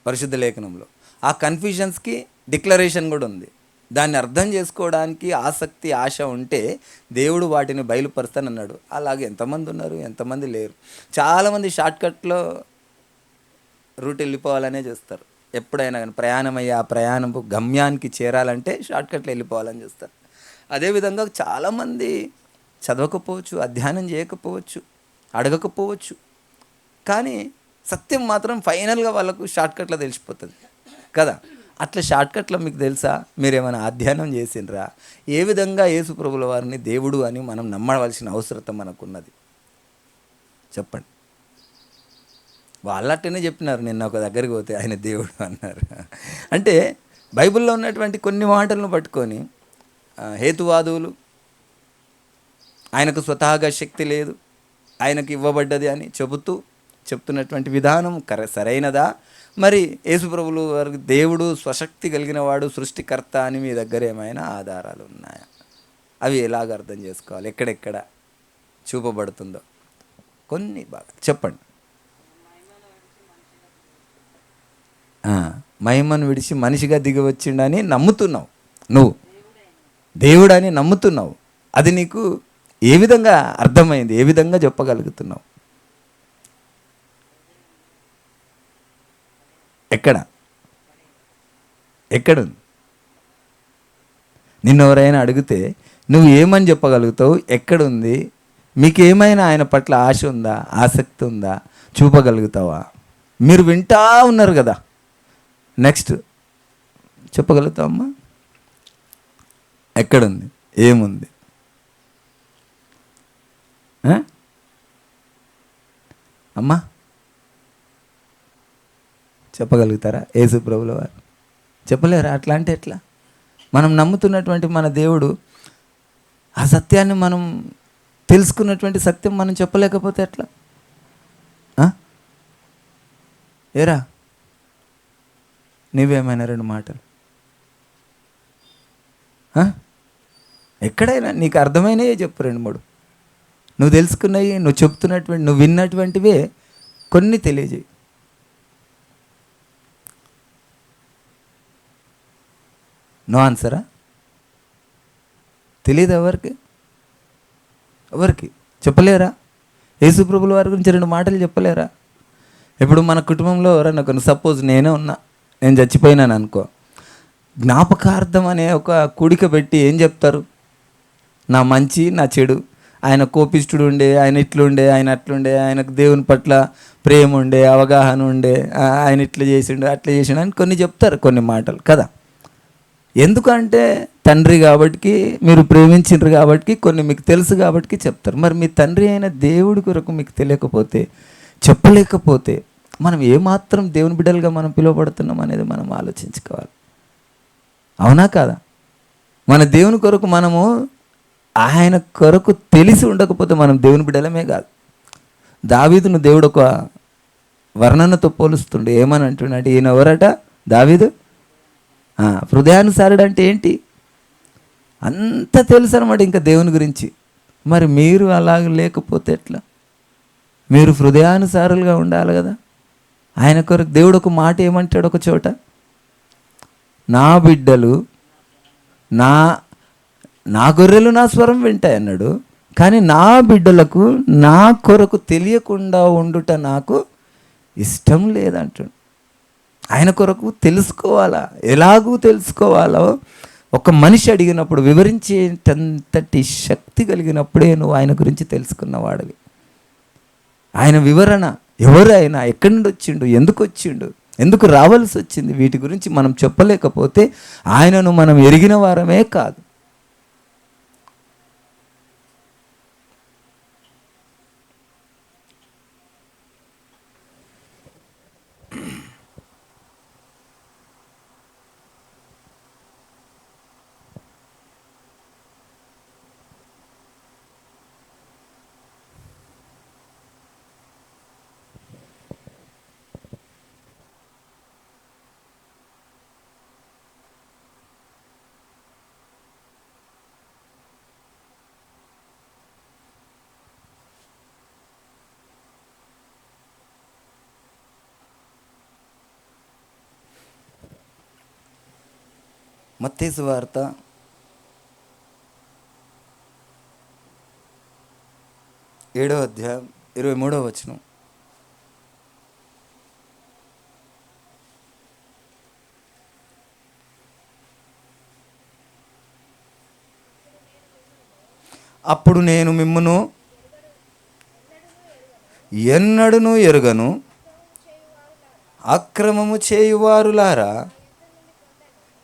పరిశుద్ధ లేఖనంలో. ఆ కన్ఫ్యూజన్స్కి డిక్లరేషన్ కూడా ఉంది. దాన్ని అర్థం చేసుకోవడానికి ఆసక్తి, ఆశ ఉంటే దేవుడు వాటిని బయలుపరుస్తానన్నాడు. అలాగే ఎంతమంది ఉన్నారు, ఎంతమంది లేరు. చాలామంది షార్ట్కట్లో రూట్ వెళ్ళిపోవాలనే చూస్తారు. ఎప్పుడైనా కానీ ప్రయాణం అయ్యి ఆ ప్రయాణం గమ్యానికి చేరాలంటే షార్ట్కట్లో వెళ్ళిపోవాలని చూస్తారు. అదేవిధంగా చాలామంది చదవకపోవచ్చు, అధ్యయనం చేయకపోవచ్చు, అడగకపోవచ్చు, కానీ సత్యం మాత్రం ఫైనల్గా వాళ్ళకు షార్ట్కట్లో తెలిసిపోతుంది కదా. అట్లా షార్ట్కట్లో మీకు తెలుసా? మీరేమైనా అధ్యయనం చేసిండ్రా? ఏ విధంగా యేసు ప్రభుల వారిని దేవుడు అని మనం నమ్మవలసిన అవసరం మనకున్నది చెప్పండి. వాళ్ళట్టనే చెప్పినారు. నిన్న ఒక దగ్గరికి పోతే ఆయన దేవుడు అన్నారు. అంటే బైబిల్లో ఉన్నటువంటి కొన్ని మాటలను పట్టుకొని హేతువాదువులు ఆయనకు స్వతహాగా శక్తి లేదు, ఆయనకు ఇవ్వబడ్డది అని చెప్తున్నటువంటి విధానం సరైనదా? మరి యేసుప్రభులు వారికి దేవుడు స్వశక్తి కలిగిన వాడు, సృష్టికర్త అని మీ దగ్గర ఏమైనా ఆధారాలు ఉన్నాయా? అవి ఎలాగ అర్థం చేసుకోవాలి? ఎక్కడెక్కడ చూపబడుతుందో కొన్ని బాగా చెప్పండి. మహిమను విడిచి మనిషిగా దిగి వచ్చిండని నమ్ముతున్నావు, నువ్వు దేవుడని నమ్ముతున్నావు. అది నీకు ఏ విధంగా అర్థమైంది? ఏ విధంగా చెప్పగలుగుతున్నావు? ఎక్కడుంది? నిన్నెవరైనా అడిగితే నువ్వు ఏమని చెప్పగలుగుతావు? ఎక్కడుంది? మీకేమైనా ఆయన పట్ల ఆశ ఉందా, ఆసక్తి ఉందా? చూపగలుగుతావా? మీరు వింటా ఉన్నారు కదా, నెక్స్ట్ చెప్పగలుగుతావమ్మా? ఎక్కడుంది? ఏముంది? అమ్మా చెప్పగలుగుతారా? యేసు ప్రభుల వారు చెప్పలేరా? అట్లా అంటే ఎట్లా? మనం నమ్ముతున్నటువంటి మన దేవుడు ఆ సత్యాన్ని మనం తెలుసుకున్నటువంటి సత్యం మనం చెప్పలేకపోతే ఎట్లా? ఏరా నీవేమైనా రెండు మాటలు ఎక్కడైనా నీకు అర్థమైనవే చెప్పు, రెండు మూడు. నువ్వు తెలుసుకున్నవి, నువ్వు చెప్తున్నటువంటి, నువ్వు విన్నటువంటివే కొన్ని తెలియజేయి. నో ఆన్సరా? తెలియదు ఎవరికి చెప్పలేరా? యేసు ప్రభుల వారి గురించి రెండు మాటలు చెప్పలేరా? ఇప్పుడు మన కుటుంబంలో ఎవరన్నా కొన్ని, సపోజ్ నేనే ఉన్నా, నేను చచ్చిపోయినాను అనుకో, జ్ఞాపకార్థం అనే ఒక కూడిక పెట్టి ఏం చెప్తారు? నా మంచి, నా చెడు, ఆయన కోపిష్ఠుడు ఉండే, ఆయన ఇట్లుండే, ఆయన అట్లుండే, ఆయనకు దేవుని పట్ల ప్రేమ ఉండే, అవగాహన ఉండే, ఆయన ఇట్లా చేసిండు, అట్లా చేసిండు అని కొన్ని చెప్తారు, కొన్ని మాటలు కదా. ఎందుకంటే తండ్రి కాబట్టి, మీరు ప్రేమించిండ్రు కాబట్టి, కొన్ని మీకు తెలుసు కాబట్టి చెప్తారు. మరి మీ తండ్రి అయిన దేవుడి కొరకు మీకు తెలియకపోతే, చెప్పలేకపోతే, మనం ఏమాత్రం దేవుని బిడ్డలుగా మనం పిలువబడుతున్నాం అనేది మనం ఆలోచించుకోవాలి. అవునా కాదా? మన దేవుని కొరకు మనము ఆయన కొరకు తెలిసి ఉండకపోతే మనం దేవుని బిడ్డలమే కాదు. దావీదును దేవుడు ఒక వర్ణనతో పోలుస్తుండే. ఏమని అంటున్నాడు? ఈయన ఎవరట? దావీదు హృదయానుసారుడు అంటే ఏంటి? అంత తెలుసు అనమాట ఇంకా దేవుని గురించి. మరి మీరు అలాగ లేకపోతే ఎట్లా? మీరు హృదయానుసారులుగా ఉండాలి కదా. ఆయన కొరకు దేవుడు ఒక మాట ఏమంటాడు ఒక చోట? నా బిడ్డలు నా గొర్రెలు నా స్వరం వింటాయి అన్నాడు. కానీ నా బిడ్డలకు నా కొరకు తెలియకుండా ఉండుట నాకు ఇష్టం లేదంటాడు. ఆయన కొరకు తెలుసుకోవాలా? ఎలాగూ తెలుసుకోవాలో ఒక మనిషి అడిగినప్పుడు వివరించేటంతటి శక్తి కలిగినప్పుడే నువ్వు ఆయన గురించి తెలుసుకున్నవాడివి. ఆయన వివరణ, ఎవరు ఆయన, ఎక్కడి నుండి వచ్చిండు, ఎందుకు వచ్చిండు, ఎందుకు రావాల్సి వచ్చింది, వీటి గురించి మనం చెప్పలేకపోతే ఆయనను మనం ఎరిగిన వారమే కాదు. మత్తయి సువార్త 7వ అధ్యాయం 23వ వచనం. అప్పుడు నేను మిమ్మును ఎన్నడును ఎరుగను, అక్రమము చేయువారులారా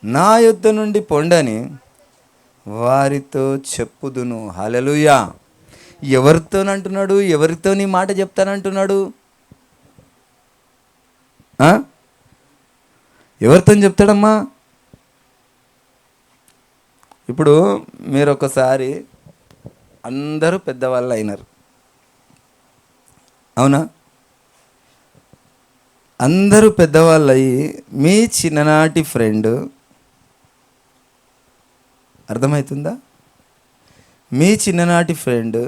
నా యొద్ద నుండి పొండని వారితో చెప్పుదును. హల్లెలూయా. ఎవరితోనంటున్నాడు? ఎవరితో నీ మాట చెప్తానంటున్నాడు? ఎవరితో చెప్తాడమ్మా? ఇప్పుడు మీరు ఒకసారి అందరూ పెద్దవాళ్ళు అయినారు, అవునా? అందరూ పెద్దవాళ్ళు అయ్యి మీ చిన్ననాటి ఫ్రెండ్, అర్థమవుతుందా? మీ చిన్ననాటి ఫ్రెండ్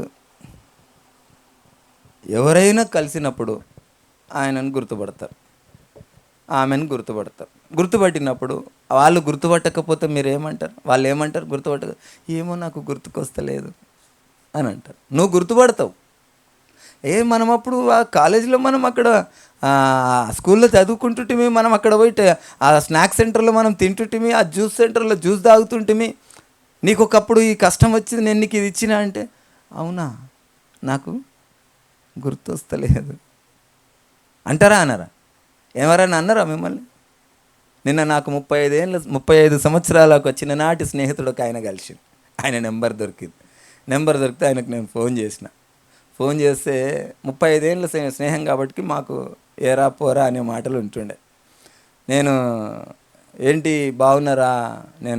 ఎవరైనా కలిసినప్పుడు ఆయనను గుర్తుపడతారు, ఆమెను గుర్తుపడతారు. గుర్తుపట్టినప్పుడు వాళ్ళు గుర్తుపట్టకపోతే మీరు ఏమంటారు? వాళ్ళు ఏమంటారు? గుర్తుపట్టక ఏమో నాకు గుర్తుకొస్తలేదు అని అంటారు. నువ్వు గుర్తుపడతావు. మనం అప్పుడు ఆ కాలేజీలో మనం అక్కడ స్కూల్లో చదువుకుంటుంటిమి, మనం అక్కడ పోయి ఆ స్నాక్స్ సెంటర్లో మనం తింటుంటిమి, ఆ జ్యూస్ సెంటర్లో జ్యూస్ తాగుతుంటిమి. నీకు ఒకప్పుడు ఈ కష్టం వచ్చింది, నేను నీకు ఇది ఇచ్చినా అంటే అవునా నాకు గుర్తొస్తలేదు అంటారా అనరా? ఎవరైనా అన్నారా మిమ్మల్ని? నిన్న నాకు 35 సంవత్సరాలకు వచ్చిన నాటి స్నేహితుడు ఒక ఆయన కలిసి, ఆయన నెంబర్ దొరికితే ఆయనకు నేను ఫోన్ చేస్తే 35 ఏళ్ళ స్నేహం కాబట్టి మాకు ఏరా పోరా అనే మాటలు ఉంటుండే. నేను ఏంటి బాగున్నారా,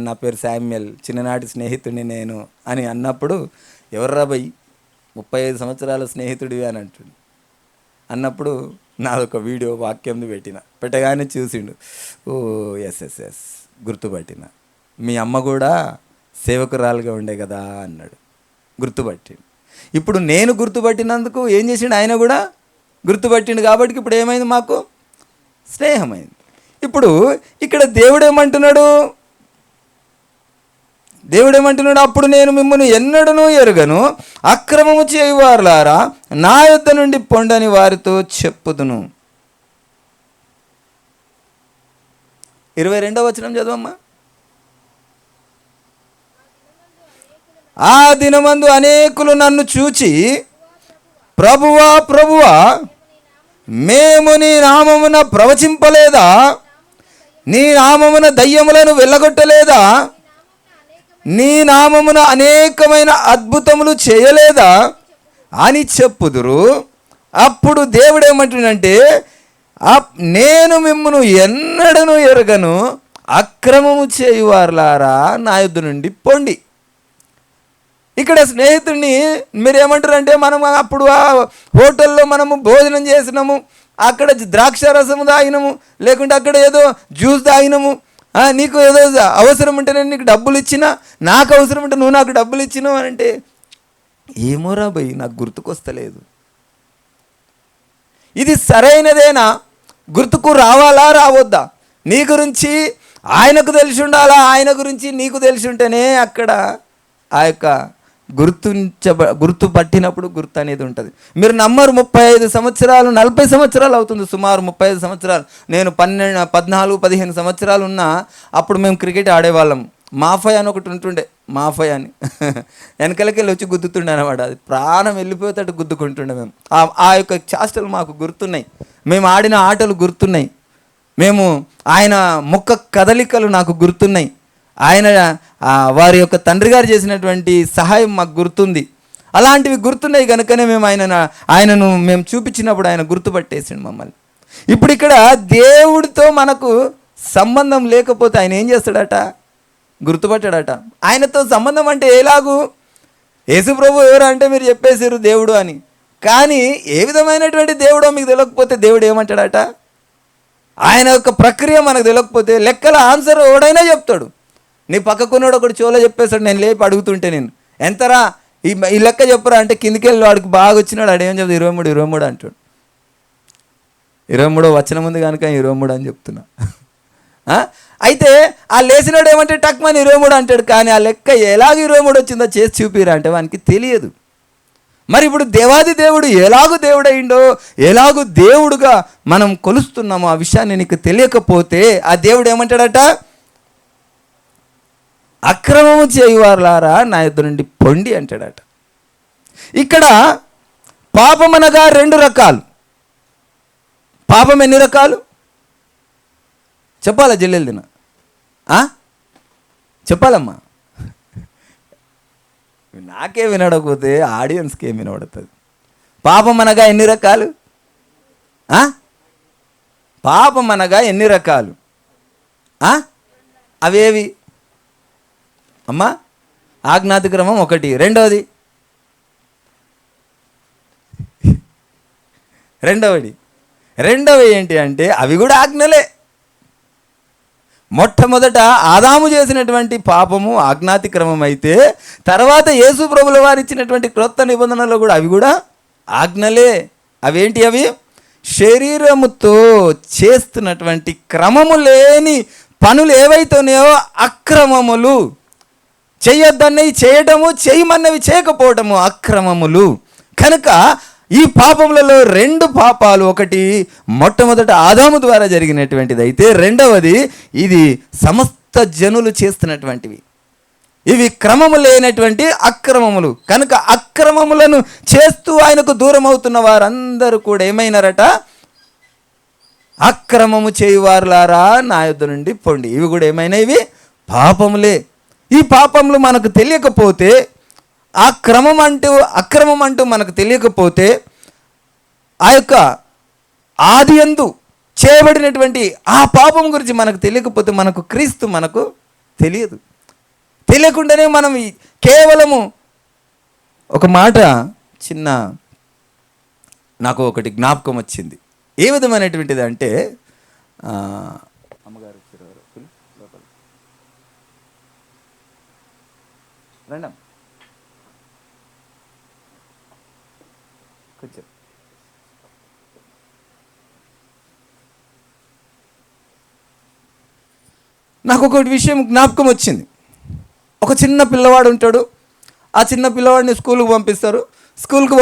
నా పేరు శామ్యుయల్, చిన్ననాటి స్నేహితుడిని నేను అని అన్నప్పుడు ఎవర్రా బై 35 సంవత్సరాల స్నేహితుడివి అని అన్నప్పుడు నాదొక వీడియో వాక్యంది పెట్టగానే చూసిండు. ఓ ఎస్ గుర్తుపట్టిన, మీ అమ్మ కూడా సేవకురాలుగా ఉండే కదా అన్నాడు. గుర్తుపట్టిండు. ఇప్పుడు నేను గుర్తుపట్టినందుకు ఏం చేసిండు? ఆయన కూడా గుర్తుపట్టిండు. కాబట్టి ఇప్పుడు ఏమైంది? మాకు స్నేహమైంది. ఇప్పుడు ఇక్కడ దేవుడేమంటున్నాడు? అప్పుడు నేను మిమ్మల్ని ఎన్నడూ ఎరుగను, అక్రమము చేయువారులారా నా యొద్ద నుండి పొండని వారితో చెప్పుదును. 22వ వచనం చదవమ్మా. ఆ దినమందు అనేకులు నన్ను చూచి ప్రభువా మేము నీ నామమున ప్రవచింపలేదా? నీ నామమున దయ్యములను వెళ్ళగొట్టలేదా? నీ నామమున అనేకమైన అద్భుతములు చేయలేదా అని చెప్పుదురు. అప్పుడు దేవుడు ఏమంటుండంటే, నేను మిమ్మును ఎన్నడను ఎరగను, అక్రమము చేయువారులారా నా యొద్ద నుండి పొండి. ఇక్కడ స్నేహితుడిని మీరు ఏమంటారంటే, మనం అప్పుడు ఆ హోటల్లో మనము భోజనం చేసినాము, అక్కడ ద్రాక్ష రసము తాగినాము, లేకుంటే అక్కడ ఏదో జ్యూస్ తాగినాము, నీకు ఏదో అవసరం ఉంటే నేను నీకు డబ్బులు ఇచ్చినా, నాకు అవసరం ఉంటే నువ్వు నాకు డబ్బులు ఇచ్చినావు అని అంటే ఏమోరా భయ్ నాకు గుర్తుకొస్తలేదు. ఇది సరైనదేనా? గుర్తుకు రావాలా రావద్దా? నీ గురించి ఆయనకు తెలిసి ఉండాలా, ఆయన గురించి నీకు తెలిసి ఉంటేనే అక్కడ ఆ యొక్క గుర్తుపట్టినప్పుడు గుర్తు అనేది ఉంటుంది. మీరు నమ్మరు, 35 సంవత్సరాలు 40 సంవత్సరాలు అవుతుంది, సుమారు 35 సంవత్సరాలు. నేను 14-15 సంవత్సరాలు ఉన్నా అప్పుడు మేము క్రికెట్ ఆడేవాళ్ళం. మాఫై అని ఒకటి ఉంటుండే, మాఫై అని వెనకలకెళ్ళి వచ్చి గుద్దుతుండే అనమాట. అది ప్రాణం వెళ్ళిపోయేటట్టు గుద్దుకుంటుండే మేము. ఆ యొక్క చేష్టలు మాకు గుర్తున్నాయి, మేము ఆడిన ఆటలు గుర్తున్నాయి, ఆయన ముఖ కదలికలు నాకు గుర్తున్నాయి, ఆయన వారి యొక్క తండ్రి గారు చేసినటువంటి సహాయం మాకు గుర్తుంది. అలాంటివి గుర్తున్నాయి కనుకనే మేము ఆయనను మేము చూపించినప్పుడు ఆయన గుర్తుపట్టేసిండు మమ్మల్ని. ఇప్పుడు ఇక్కడ దేవుడితో మనకు సంబంధం లేకపోతే ఆయన ఏం చేస్తాడట? గుర్తుపట్టాడట. ఆయనతో సంబంధం అంటే ఎలాగూ? యేసు ప్రభు ఎవరు అంటే మీరు చెప్పేసారు దేవుడు అని, కానీ ఏ విధమైనటువంటి దేవుడో మీకు తెలియకపోతే దేవుడు ఏమంటాడట? ఆయన యొక్క ప్రక్రియ మనకు తెలియకపోతే లెక్కల ఆన్సర్ ఎవడైనా చెప్తాడు. నీ పక్కకున్నాడు ఒకటి చెవులో చెప్పేస్తాడు, నేను లేపి అడుగుతుంటే నేను ఎంతరా ఈ లెక్క చెప్పరా అంటే కిందికి వెళ్ళి వాడికి బాగా వచ్చినాడు, ఆడేం చెప్తాడు 23 అంటాడు. 23వ వచనం ఉంది కనుక 23 అని చెప్తున్నా. అయితే ఆ లేచినోడు ఏమంటే టక్మని 23 అంటాడు, కానీ ఆ లెక్క ఎలాగ 23 వచ్చిందో చేసి చూపిరా అంటే వానికి తెలియదు. మరి ఇప్పుడు దేవాది దేవుడు ఎలాగూ దేవుడయిండో, ఎలాగూ దేవుడుగా మనం కొలుస్తున్నామో ఆ విషయాన్ని నీకు తెలియకపోతే ఆ దేవుడు ఏమంటాడట, అక్రమము చేయువారులారా నా యొద్ద నుండి పొండి అంటాడట. ఇక్కడ పాపం అనగా 2 రకాలు. పాపం ఎన్ని రకాలు చెప్పాలా జల్లెలు దిన చెప్పాలమ్మా, నాకే వినడకపోతే ఆడియన్స్కి ఏం వినబడుతుంది. పాపం అనగా ఎన్ని రకాలు? పాపం అనగా ఎన్ని రకాలు? అవేవి అమ్మా? ఆజ్ఞాతిక్రమం ఒకటి. రెండవది ఏంటి అంటే అవి కూడా ఆజ్ఞలే. మొట్టమొదట ఆదాము చేసినటువంటి పాపము ఆజ్ఞాతిక్రమం అయితే, తర్వాత యేసు ప్రభుల వారు ఇచ్చినటువంటి క్రొత్త నిబంధనలు కూడా అవి కూడా ఆజ్ఞలే. అవేంటి? అవి శరీరముతో చేస్తున్నటువంటి క్రమము లేని పనులు ఏవైతే ఉన్నాయో అక్రమములు. చేయొద్దన్నవి చేయటము, చేయమన్నవి చేయకపోవటము అక్రమములు. కనుక ఈ పాపములలో 2 పాపాలు, ఒకటి మొట్టమొదట ఆదాము ద్వారా జరిగినటువంటిది అయితే, రెండవది ఇది సమస్త జనులు చేస్తున్నటువంటివి. ఇవి క్రమము లేనటువంటి అక్రమములు. కనుక అక్రమములను చేస్తూ ఆయనకు దూరం అవుతున్న వారందరూ కూడా ఏమైనారట, అక్రమము చేయువారులారా నా యొద్ద నుండి పొండి. ఇవి కూడా ఏమైనా ఇవి పాపములే. ఈ పాపములు మనకు తెలియకపోతే, అక్రమం అంటూ మనకు తెలియకపోతే, ఆ యొక్క ఆది యందు చేయబడినటువంటి ఆ పాపం గురించి మనకు తెలియకపోతే, మనకు క్రీస్తు మనకు తెలియదు. తెలియకుండానే మనం కేవలము ఒక మాట నాకు ఒకటి జ్ఞాపకం వచ్చింది. ఏ విధమైనటువంటిది అంటే, అమ్మగారు రండి కొంచెం. నాకు ఒక విషయం జ్ఞాపకం వచ్చింది. ఒక చిన్న పిల్లవాడు ఉంటాడు. ఆ చిన్న పిల్లవాడిని స్కూల్కి పంపిస్తారు. స్కూల్కి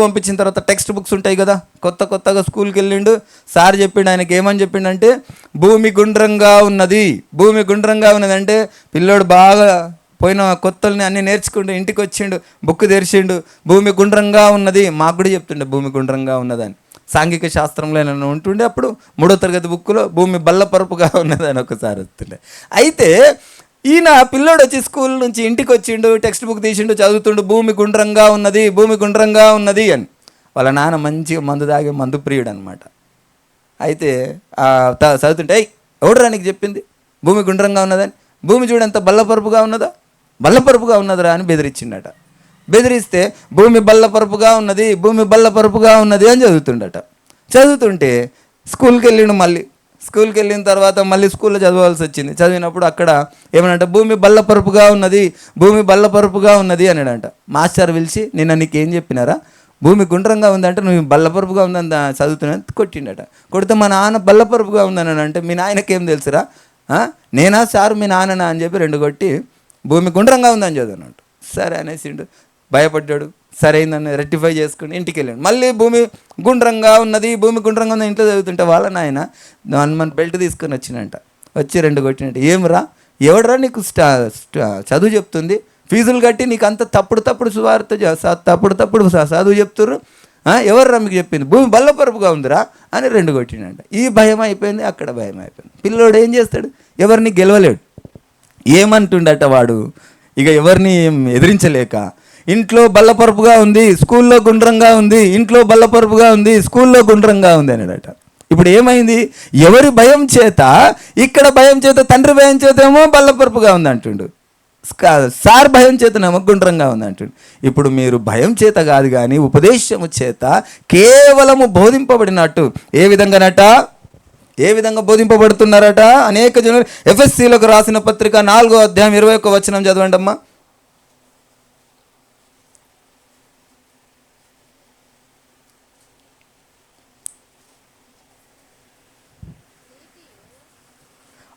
పంపించిన తర్వాత టెక్స్ట్ బుక్స్ ఉంటాయి కదా. కొత్తగా స్కూల్కి వెళ్ళిండు. సార్ చెప్పిండు, ఆయనకి ఏమని చెప్పిండంటే, భూమి గుండ్రంగా ఉన్నది అంటే పిల్లోడు బాగా పోయిన కొత్తల్ని అన్నీ నేర్చుకుంటూ ఇంటికి వచ్చిండు, బుక్ తెరిచిండు, భూమి గుండ్రంగా ఉన్నది. మాకు కూడా చెప్తుండే భూమి గుండ్రంగా ఉన్నదని. సాంఘిక శాస్త్రంలో ఏమైనా ఉంటుండే అప్పుడు 3వ తరగతి బుక్లో భూమి బల్లపరుపుగా ఉన్నదని ఒకసారి వస్తుండే. అయితే ఈయన పిల్లోడు వచ్చి స్కూల్ నుంచి ఇంటికి వచ్చిండు, టెక్స్ట్ బుక్ తీసిండు, చదువుతుండు, భూమి గుండ్రంగా ఉన్నది అని. వాళ్ళ నాన్న మంచిగా మందు తాగే మందు ప్రియుడు అనమాట. అయితే చదువుతుంటే, ఎవడురా నీకు చెప్పింది భూమి గుండ్రంగా ఉన్నదని? భూమి చూడంత బల్లపరుపుగా ఉన్నదిరా అని బెదిరించిండట. బెదిరిస్తే భూమి బల్లపరుపుగా ఉన్నది అని చదువుతుంటే స్కూల్కి వెళ్ళిండు. స్కూల్కి వెళ్ళిన తర్వాత మళ్ళీ స్కూల్లో చదవాల్సి వచ్చింది. చదివినప్పుడు అక్కడ ఏమనంట, భూమి బల్లపరుపుగా ఉన్నది అన్నాడంట. మాస్టర్ పిలిచి, నిన్న నీకేం చెప్పినారా, భూమి గుండ్రంగా ఉందంటే నువ్వు బల్లపరుపుగా ఉందని చదువుతున్నా కొట్టిండట. కొడితే మా నాన్న బల్లపరుపుగా ఉందని అంటే, మీ నాయనకేం తెలుసురా, నేనా సారు మీ నాన్ననా అని చెప్పి 2 కొట్టి భూమి గుండ్రంగా ఉందని చదివినట్టు. సరే అనేసిండు, భయపడ్డాడు. సరైందని రెక్టిఫై చేసుకుని ఇంటికి వెళ్ళాడు. మళ్ళీ భూమి గుండ్రంగా ఉన్నది ఇంట్లో చదువుతుంటే వాళ్ళ నాయన 1 మంత్ బెల్ట్ తీసుకొని వచ్చినంట. వచ్చి 2 కొట్టినట్టు. ఏమరా, ఎవడరా నీకు చదువు చెప్తుంది, ఫీజులు కట్టి నీకు అంత తప్పుడు సువార్త తప్పుడు చదువు చెప్తుర్రు, ఎవర్రా మీకు చెప్పింది, భూమి బల్లపరుపుగా ఉందిరా అని 2 కొట్టినంట. ఈ భయం అయిపోయింది, అక్కడ భయం అయిపోయింది. పిల్లోడు ఏం చేస్తాడు, ఎవరిని గెలవలేడు. ఏమంటుండట వాడు, ఇక ఎవరిని ఎదిరించలేక, ఇంట్లో బల్లపరుపుగా ఉంది, స్కూల్లో గుండ్రంగా ఉంది, ఇంట్లో బల్లపరుపుగా ఉంది, స్కూల్లో గుండ్రంగా ఉంది అన్నాడట. ఇప్పుడు ఏమైంది, ఎవరి భయం చేత, ఇక్కడ భయం చేత, తండ్రి భయం చేత ఏమో బల్లపరుపుగా ఉంది అంటుండు, సార్ భయం చేతనేమో గుండ్రంగా ఉంది అంటుండు. ఇప్పుడు మీరు భయం చేత కాదు కానీ ఉపదేశము చేత కేవలము బోధింపబడినట్టు. ఏ విధంగా బోధింపబడుతున్నారట అనేక జనులు. ఎఫెస్సీలకు రాసిన పత్రిక 4వ అధ్యాయం 21వ వచనం చదవండి అమ్మా.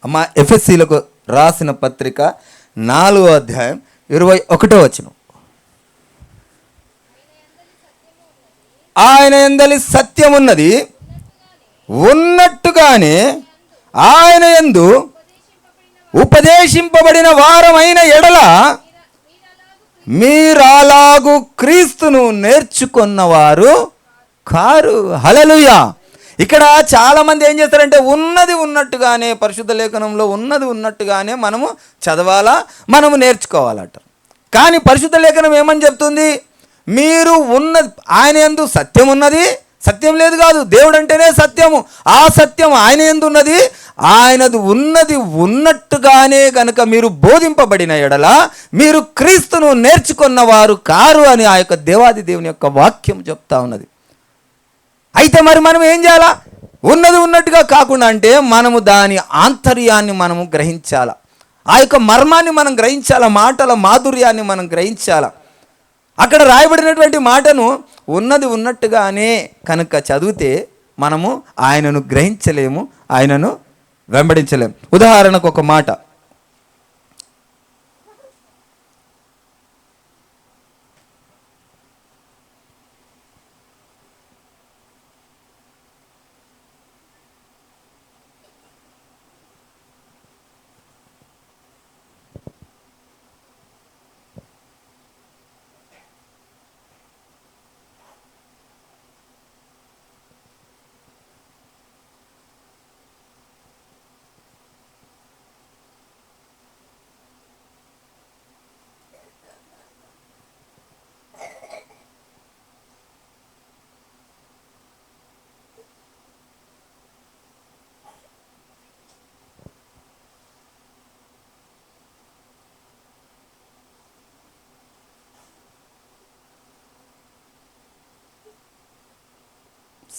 అమ్మ ఎఫెసీలకు రాసిన పత్రిక 4వ అధ్యాయం 21వ వచనం. ఆయన యందలి సత్యమున్నది, ఉన్నట్టుగానే ఆయన యందు ఉపదేశింపబడిన వారమైన ఎడల మీరలాగు క్రీస్తును నేర్చుకున్నవారు కారు. హల్లెలూయా. ఇక్కడ చాలామంది ఏం చేస్తారంటే ఉన్నది ఉన్నట్టుగానే, పరిశుద్ధ లేఖనంలో ఉన్నది ఉన్నట్టుగానే మనము చదవాలా, మనము నేర్చుకోవాలట. కానీ పరిశుద్ధ లేఖనం ఏమని చెప్తుంది? మీరు ఉన్నది, ఆయన యందు సత్యం ఉన్నది, సత్యం లేదు కాదు, దేవుడు అంటేనే సత్యము. ఆ సత్యం ఆయన యందు ఉన్నది, ఆయనది ఉన్నది ఉన్నట్టుగానే కనుక మీరు బోధింపబడిన ఎడల మీరు క్రీస్తును నేర్చుకున్నవారు కారు అని ఆ యొక్క దేవాది దేవుని యొక్క వాక్యం చెప్తా ఉన్నది. అయితే మరి మనం ఏం చేయాలా? ఉన్నది ఉన్నట్టుగా కాకుండా అంటే మనము దాని ఆంతర్యాన్ని మనము గ్రహించాలా, ఆ యొక్క మర్మాన్ని మనం గ్రహించాలా, మాటల మాధుర్యాన్ని మనం గ్రహించాలా. అక్కడ రాయబడినటువంటి మాటను ఉన్నది ఉన్నట్టుగానే కనుక చదివితే మనము ఆయనను గ్రహించలేము, ఆయనను వెంబడించలేము. ఉదాహరణకు ఒక మాట,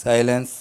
సైలెన్స్.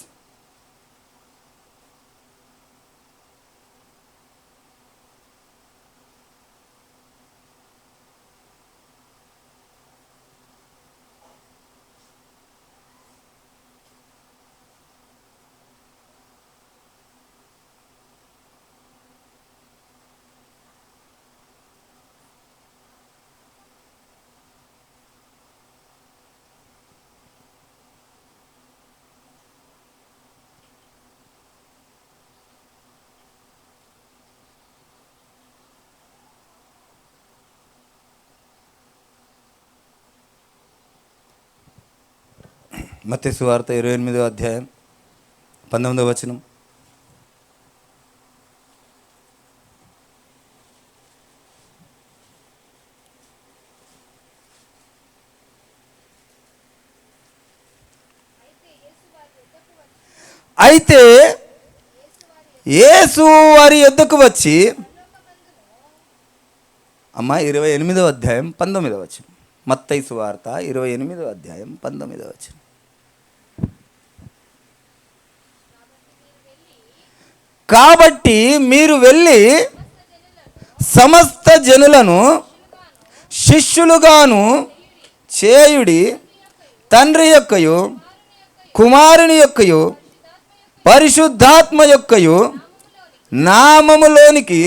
మత్తయి సువార్త 28వ అధ్యాయం 19వ వచనం. అయితే యేసు వారి యొద్దకు వచ్చి, అమ్మ 28వ అధ్యాయం 19వ వచనం. మత్తయి సువార్త 28వ అధ్యాయం 19వ వచనం. కాబట్టి మీరు వెళ్ళి సమస్త జనులను శిష్యులుగాను చేయుడి, తండ్రి యొక్కయు కుమారుని యొక్కయు పరిశుద్ధాత్మ యొక్కయు నామములోనికి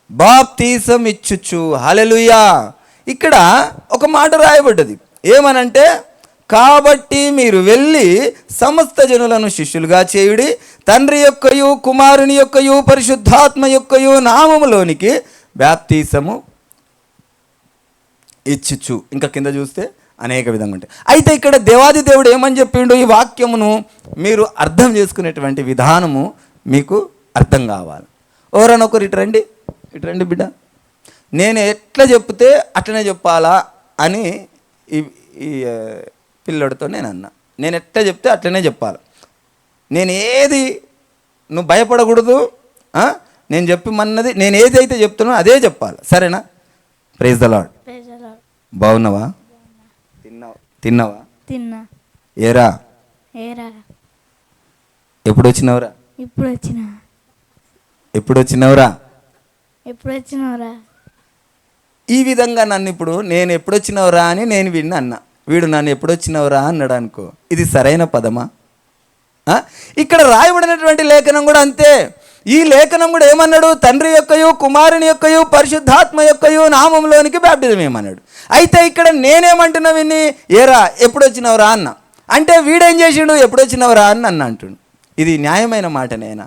బాప్తీసం ఇచ్చుచు. హల్లెలూయా. ఇక్కడ ఒక మాట రాయబడ్డది, ఏమనంటే కాబట్టి మీరు వెళ్ళి సమస్త జనులను శిష్యులుగా చేయుడి, తండ్రి యొక్కయు కుమారుని యొక్కయు పరిశుద్ధాత్మ యొక్కయు నామములోనికి బాప్తీసము ఇచ్చుచు. ఇంకా కింద చూస్తే అనేక విధంగా ఉంటాయి. అయితే ఇక్కడ దేవాది దేవుడు ఏమని చెప్పిండు? ఈ వాక్యమును మీరు అర్థం చేసుకునేటువంటి విధానము మీకు అర్థం కావాలి. ఎవరనొకరు ఇటు రండి బిడ్డ, నేను ఎట్లా చెప్తే అట్లనే చెప్పాలా అని ఈ పిల్లడితో నేను అన్నా. నేను ఎట్లా చెప్తే అట్లనే చెప్పాలి, నేను ఏది నువ్వు భయపడకూడదు, నేను చెప్పమన్నది నేను ఏదైతే చెప్తున్నా అదే చెప్పాలి, సరేనా? Praise the lord. బాగున్నావా? తిన్నావా? తిన్నా. ఏరా ఎప్పుడు వచ్చినావురా? ఎప్పుడు వచ్చినావురా? ఈ విధంగా నన్ను ఇప్పుడు నేను ఎప్పుడొచ్చినవరా అని నేను వీడిని అన్నా, వీడు నన్ను ఎప్పుడొచ్చినవరా అన్నాడు అనుకో, ఇది సరైన పదమా? ఇక్కడ రాయబడినటువంటి లేఖనం కూడా అంతే. ఈ లేఖనం కూడా ఏమన్నాడు? తండ్రి యొక్కయు కుమారుని యొక్కయు పరిశుద్ధాత్మ యొక్కయు నామంలోనికి బ్యాప్టిజం ఏమన్నాడు. అయితే ఇక్కడ నేనేమంటున్నా విని, ఏరా ఎప్పుడు వచ్చినవరా అన్న అంటే వీడేం చేసిండు? ఎప్పుడు వచ్చినవరా అని నన్ను అంటుండు. ఇది న్యాయమైన మాటనేనా?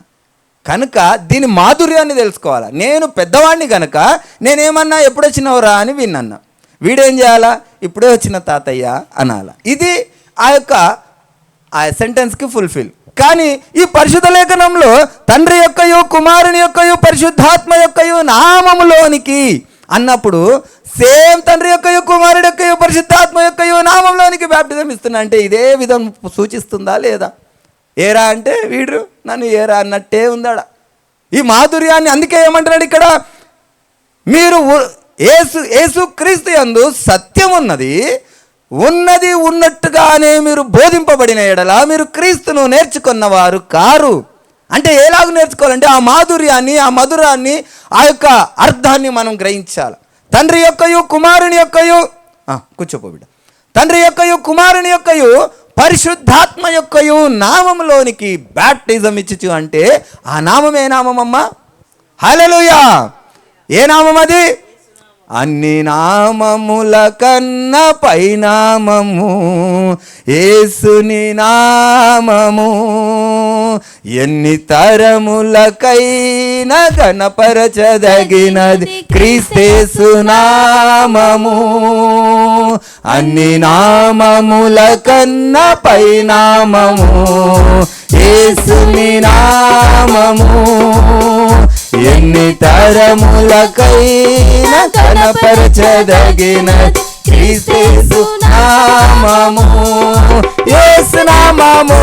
కనుక దీని మాధుర్యాన్ని తెలుసుకోవాలా. నేను పెద్దవాడిని కనుక నేనేమన్నా ఎప్పుడు వచ్చినవరా అని విన్నన్నా, వీడేం చేయాలా? ఇప్పుడే వచ్చిన తాతయ్య అనాలా. ఇది ఆ సెంటెన్స్కి ఫుల్ఫిల్. కానీ ఈ పరిశుద్ధ లేఖనంలో తండ్రి యొక్కయు కుమారుని యొక్కయు పరిశుద్ధాత్మ యొక్కయు నామములోనికి అన్నప్పుడు సేమ్ తండ్రి యొక్కయు కుమారుడి యొక్కయు పరిశుద్ధాత్మ యొక్కయు నామంలోనికి బ్యాప్టిజం ఇస్తున్నా అంటే ఇదే విధం సూచిస్తుందా లేదా? ఏరా అంటే వీడు నన్ను ఏరా అన్నట్టే ఉందాడా. ఈ మాధుర్యాన్ని అందుకే ఏమంటున్నాడు ఇక్కడ, మీరు యేసు క్రీస్తు యందు సత్యం ఉన్నది ఉన్నట్టుగానే మీరు బోధింపబడిన ఎడల మీరు క్రీస్తును నేర్చుకున్నవారు కారు. అంటే ఎలాగ నేర్చుకోవాలంటే ఆ మాధుర్యాన్ని, ఆ మధురాన్ని, ఆ యొక్క అర్థాన్ని మనం గ్రహించాలి. తండ్రి యొక్కయు కుమారుని యొక్కయు కూర్చోపోబిడ్డ తండ్రి యొక్కయు కుమారుని యొక్కయు పరిశుద్ధాత్మ యొక్కయు నామంలోనికి బ్యాప్టిజం ఇచ్చు అంటే ఆ నామం ఏ నామమ్మా? హల్లెలూయా. ఏ నామం అది? అన్ని నామముల కన్న పైనామము యేసుని నామము, ఎన్ని తరములకైన గణపరచదగినది క్రీస్తేసు నామము. అన్ని నామముల కన్న పైనామము యేసుని నామము, ఎన్ని తరములకైన కనపరచదగిన క్రీస్తు నామము. యేసు నామము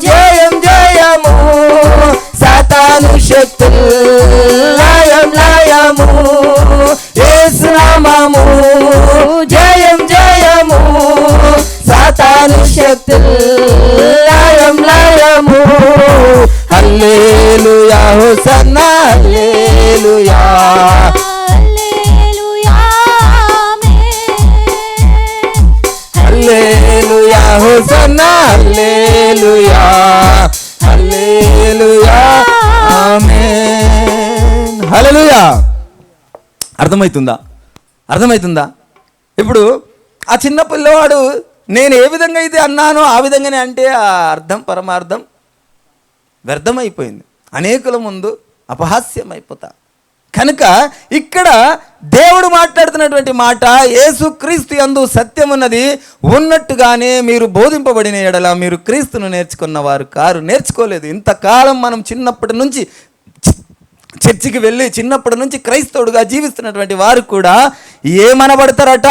జయం జయము, సాతాను శక్తులు లయం లయము. యేసు నామము జయం జయము, సాతాను శక్తులు లయం లయము. హల్లెలూయా హోసన్నా హల్లెలూయా, హల్లెలూయా హోసన్నా హల్లెలూయా, హల్లెలూయా ఆమేన్. హల్లెలూయా. అర్థమవుతుందా? ఇప్పుడు ఆ చిన్న పిల్లవాడు నేను ఏ విధంగా అయితే అన్నానో ఆ విధంగానే అంటే ఆ అర్థం పరమార్థం వ్యర్థమైపోయింది, అనేకుల ముందు అపహాస్యం అయిపోతా. కనుక ఇక్కడ దేవుడు మాట్లాడుతున్నటువంటి మాట, యేసుక్రీస్తు యందు సత్యం ఉన్నట్టుగానే మీరు బోధింపబడిన ఎడల మీరు క్రీస్తును నేర్చుకున్నవారు కారు. నేర్చుకోలేదు. ఇంతకాలం మనం చిన్నప్పటి నుంచి చర్చికి వెళ్ళి చిన్నప్పటి నుంచి క్రైస్తవుడుగా జీవిస్తున్నటువంటి వారు కూడా ఏమనబడతారట?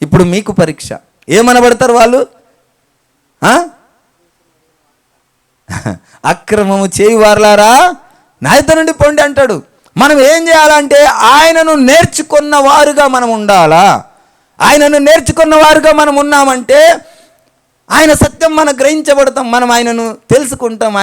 ఇప్పుడు మీకు పరీక్ష. ఏమనబడతారు వాళ్ళు? అక్రమము చేయువారులారా నా యొద్ద నుండి పొండి అంటాడు. మనం ఏం చేయాలంటే ఆయనను నేర్చుకున్న వారుగా మనం ఉండాలా. ఆయనను నేర్చుకున్న వారుగా మనం ఉన్నామంటే ఆయన సత్యం మనం గ్రహించబడతాం, మనం ఆయనను తెలుసుకుంటాం.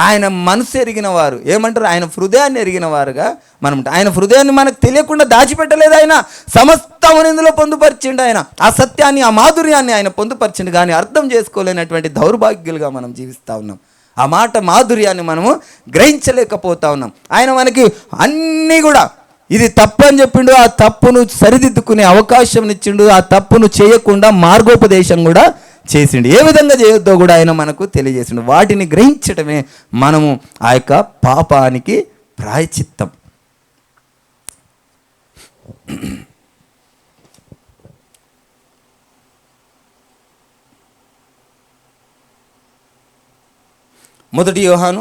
ఆయన మనసు ఎరిగిన వారు ఏమంటారు? ఆయన హృదయాన్ని ఎరిగిన వారుగా మనం. ఆయన హృదయాన్ని మనకు తెలియకుండా దాచిపెట్టలేదు. ఆయన సమస్తమును ఇందులో పొందుపరిచిండు. ఆయన ఆ సత్యాన్ని, ఆ మాధుర్యాన్ని ఆయన పొందుపరిచిండు. కానీ అర్థం చేసుకోలేనటువంటి దౌర్భాగ్యులుగా మనం జీవిస్తూ ఉన్నాం. ఆ మాట మాధుర్యాన్ని మనము గ్రహించలేకపోతా ఉన్నాం. ఆయన మనకి అన్నీ కూడా ఇది తప్పు అని చెప్పిండు, ఆ తప్పును సరిదిద్దుకునే అవకాశం ఇచ్చిండు, ఆ తప్పును చేయకుండా మార్గోపదేశం కూడా చేసిండు. ఏ విధంగా చేయొద్దో కూడా ఆయన మనకు తెలియజేసిండు. వాటిని గ్రహించడమే మనము ఆ యొక్క పాపానికి ప్రాయశ్చిత్తం. మొదటి యోహాను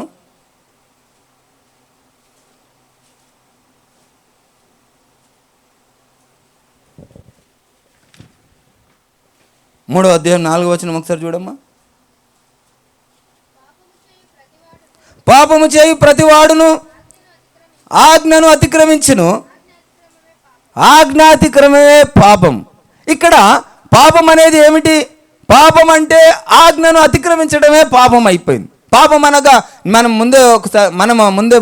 3వ అధ్యాయం 4వ వచనం ఒకసారి చూడమ్మా. పాపము చేయు ప్రతివాడును ఆజ్ఞను అతిక్రమించును, ఆజ్ఞాతిక్రమమే పాపం. ఇక్కడ పాపం అనేది ఏమిటి? పాపం అంటే ఆజ్ఞను అతిక్రమించడమే పాపం అయిపోయింది. పాపం అనగా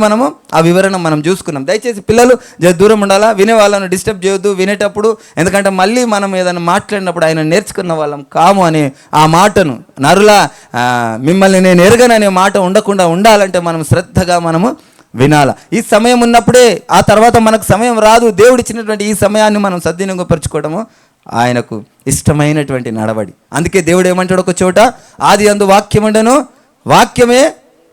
మనము ఆ వివరణ మనం చూసుకున్నాం. దయచేసి పిల్లలు దూరం ఉండాలా, వినే వాళ్ళను డిస్టర్బ్ చేయొద్దు వినేటప్పుడు. ఎందుకంటే మళ్ళీ మనం ఏదైనా మాట్లాడినప్పుడు ఆయన నేర్చుకున్న వాళ్ళం కాము అనే ఆ మాటను, నరులా మిమ్మల్ని నేను ఎరగననే మాట ఉండకుండా ఉండాలంటే మనం శ్రద్ధగా మనము వినాల. ఈ సమయం ఉన్నప్పుడే, ఆ తర్వాత మనకు సమయం రాదు. దేవుడు ఇచ్చినటువంటి ఈ సమయాన్ని మనం సద్వినియోగపరచుకోవడము ఆయనకు ఇష్టమైనటువంటి నడవడి. అందుకే దేవుడు ఏమంటాడు ఒక చోట, ఆది అందు వాక్యం ఉండెను, వాక్యమే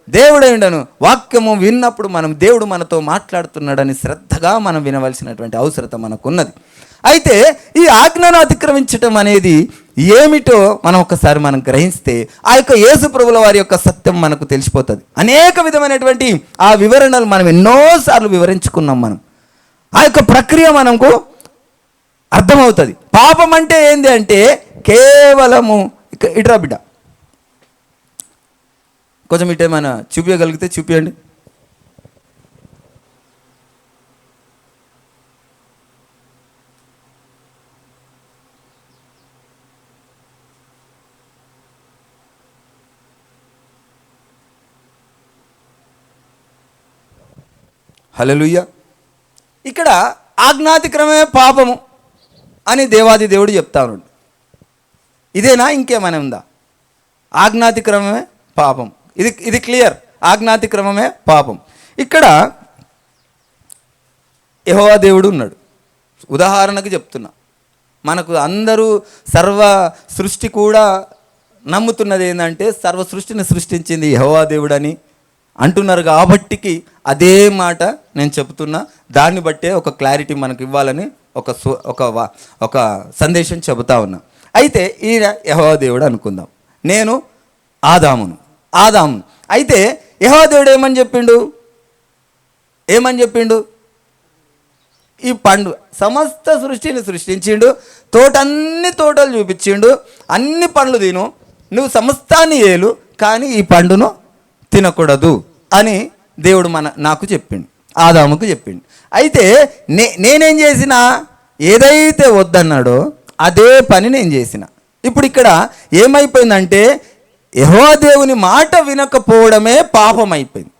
దేవుడై ఉండెను. వాక్యము విన్నప్పుడు మనం దేవుడు మనతో మాట్లాడుతున్నాడని శ్రద్ధగా మనం వినవలసినటువంటి అవసరత మనకున్నది. అయితే ఈ ఆజ్ఞను అతిక్రమించటం అనేది ఏమిటో మనం గ్రహిస్తే ఆ యొక్క యేసు ప్రభుల వారి యొక్క సత్యం మనకు తెలిసిపోతుంది. అనేక విధమైనటువంటి ఆ వివరణలు మనం ఎన్నోసార్లు వివరించుకున్నాం. మనం ఆ యొక్క ప్రక్రియ మనకు అర్థమవుతుంది. పాపం అంటే ఏంది అంటే కేవలము ఇట్రా బిడ్డ, కొంచెం ఇటేమైనా చూపించగలిగితే చూపించండి. హల్లెలూయా. ఇక్కడ ఆజ్ఞాతిక్రమే పాపము అని దేవాది దేవుడు చెప్తా ఉన్నాడు. ఇదేనా, ఇంకేమైనా ఉందా? ఆజ్ఞాతిక్రమమే పాపం, ఇది క్లియర్. ఆజ్ఞాతిక్రమమే పాపం. ఇక్కడ యెహోవా దేవుడు ఉన్నాడు. ఉదాహరణకు చెప్తున్నా, మనకు అందరూ సర్వ సృష్టి కూడా నమ్ముతున్నది ఏంటంటే సర్వ సృష్టిని సృష్టించింది యెహోవా దేవుడని అంటున్నారు. కాబట్టికి అదే మాట నేను చెబుతున్నా. దాన్ని బట్టే ఒక క్లారిటీ మనకు ఇవ్వాలని ఒక సందేశం చెబుతా ఉన్నా. అయితే ఈయన యెహోవా దేవుడు అనుకుందాం, నేను ఆదామును. అయితే యెహోవా దేవుడు ఏమని చెప్పిండు? ఈ పండు సమస్త సృష్టిని సృష్టించిండు, అన్ని తోటలు చూపించిండు, అన్ని పండ్లు తిను, నువ్వు సమస్తాన్ని ఏలు, కానీ ఈ పండును తినకూడదు అని దేవుడు నాకు చెప్పిండు, ఆదాముకు చెప్పిండు. అయితే నేనేం చేసిన, ఏదైతే వద్దన్నాడో అదే పని నేను చేసిన. ఇప్పుడు ఇక్కడ ఏమైపోయిందంటే యెహోవా దేవుని మాట వినకపోవడమే పాపం అయిపోయింది.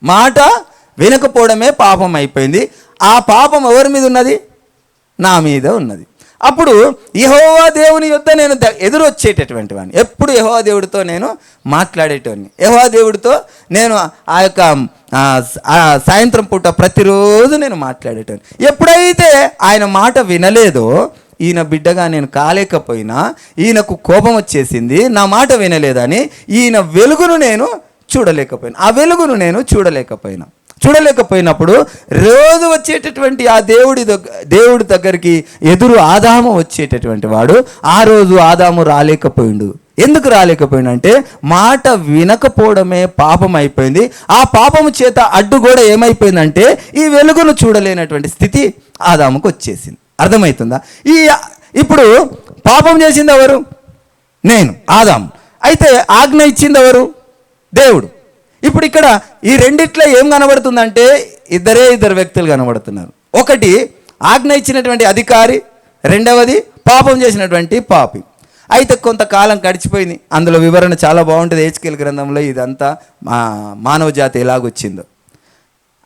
మాట వినకపోవడమే పాపం అయిపోయింది. ఆ పాపం ఎవరి మీద ఉన్నది? నా మీద ఉన్నది. అప్పుడు యెహోవా దేవుని యొద్ద నేను ఎదురు వచ్చేటటువంటి వాడిని. ఎప్పుడు యెహోవా దేవుడితో నేను మాట్లాడేటవాడిని. యెహోవా దేవుడితో నేను ఆ యొక్క సాయంత్రం పూట ప్రతిరోజు నేను మాట్లాడేటవాడిని. ఎప్పుడైతే ఆయన మాట వినలేదో, ఈయన బిడ్డగా నేను కాలేకపోయినా, ఈయనకు కోపం వచ్చేసింది, నా మాట వినలేదని ఈయన వెలుగును నేను చూడలేకపోయినా. ఆ వెలుగును నేను చూడలేకపోయినప్పుడు రోజు వచ్చేటటువంటి ఆ దేవుడి దగ్గరికి ఎదురు ఆదాము వచ్చేటటువంటి వాడు, ఆ రోజు ఆదాము రాలేకపోయిండు. ఎందుకు రాలేకపోయిందంటే మాట వినకపోవడమే పాపం అయిపోయింది. ఆ పాపము చేత అడ్డుగోడ ఏమైపోయిందంటే ఈ వెలుగును చూడలేనటువంటి స్థితి ఆదాముకు వచ్చేసింది. అర్థమవుతుందా? ఇప్పుడు పాపం చేసింది ఎవరు? నేను, ఆదాము. అయితే ఆజ్ఞ ఇచ్చింది ఎవరు? దేవుడు. ఇప్పుడు ఇక్కడ ఈ రెండిట్లో ఏం కనబడుతుందంటే ఇద్దరు వ్యక్తులు కనబడుతున్నారు. ఒకటి ఆజ్ఞ ఇచ్చినటువంటి అధికారి, రెండవది పాపం చేసినటువంటి పాపి. అయితే కొంతకాలం గడిచిపోయింది. అందులో వివరణ చాలా బాగుంటుంది హెచ్కేల్ గ్రంథంలో, ఇదంతా మానవ జాతి ఎలాగొచ్చిందో.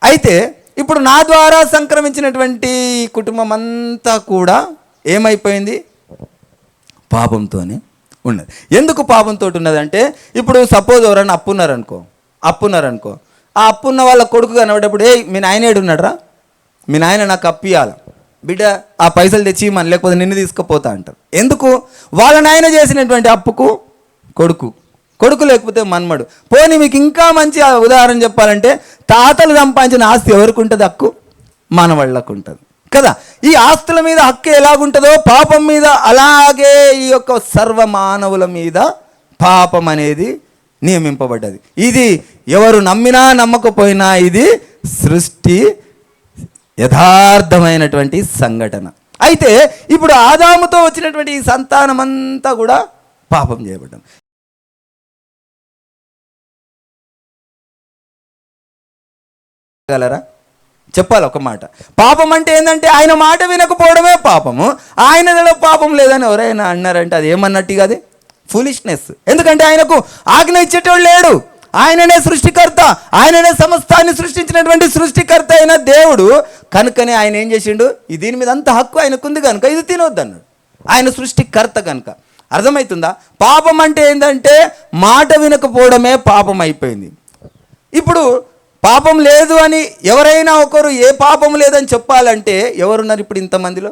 అయితే ఇప్పుడు నా ద్వారా సంక్రమించినటువంటి కుటుంబం అంతా కూడా ఏమైపోయింది? పాపంతోనే ఉన్నది. ఎందుకు పాపంతో ఉన్నదంటే, ఇప్పుడు సపోజ్ ఎవరైనా అప్పున్నారనుకో, ఆ అప్పున్న వాళ్ళ కొడుకు కనబడేటప్పుడు, మీ నాయన ఏడున్నాడరా, మీ నాయన నాకు అప్పియాల, బిడ్డ ఆ పైసలు తెచ్చి మన లేకపోతే నిన్ను తీసుకుపోతా అంటారు. ఎందుకు? వాళ్ళ నాయన చేసినటువంటి అప్పుకు కొడుకు లేకపోతే మన్మడు. పోనీ మీకు ఇంకా మంచి ఉదాహరణ చెప్పాలంటే, తాతలు సంపాదించిన ఆస్తి ఎవరికి ఉంటుంది? హక్కు మనవాళ్ళకు ఉంటుంది కదా. ఈ ఆస్తుల మీద హక్కు ఎలాగుంటుందో పాపం మీద అలాగే ఈ యొక్క సర్వ మానవుల మీద పాపం అనేది నియమింపబడ్డది. ఇది ఎవరు నమ్మినా నమ్మకపోయినా ఇది సృష్టి యథార్థమైనటువంటి సంఘటన. అయితే ఇప్పుడు ఆదాముతో వచ్చినటువంటి ఈ సంతానం అంతా కూడా పాపం చేయబడ్డం. గలరా? చెప్పాలి ఒక మాట. పాపం అంటే ఏంటంటే ఆయన మాట వినకపోవడమే పాపము. ఆయనలో పాపం లేదని ఎవరైనా అన్నారంటే అది ఏమన్నట్టుగా, అది ఫూలిష్నెస్. ఎందుకంటే ఆయనకు ఆజ్ఞ ఇచ్చేటోడు లేడు. ఆయననే సృష్టికర్త, ఆయననే సమస్తాన్ని సృష్టించినటువంటి సృష్టికర్త అయిన దేవుడు కనుకనే ఆయన ఏం చేసిండు, దీని మీద అంత హక్కు ఆయనకుంది కనుక ఇది తినొద్దు అన్నాడు. ఆయన సృష్టికర్త కనుక. అర్థమవుతుందా? పాపం అంటే ఏంటంటే మాట వినకపోవడమే పాపం అయిపోయింది. ఇప్పుడు పాపం లేదు అని ఎవరైనా ఒకరు ఏ పాపం లేదని చెప్పాలంటే ఎవరున్నారు ఇప్పుడు ఇంతమందిలో?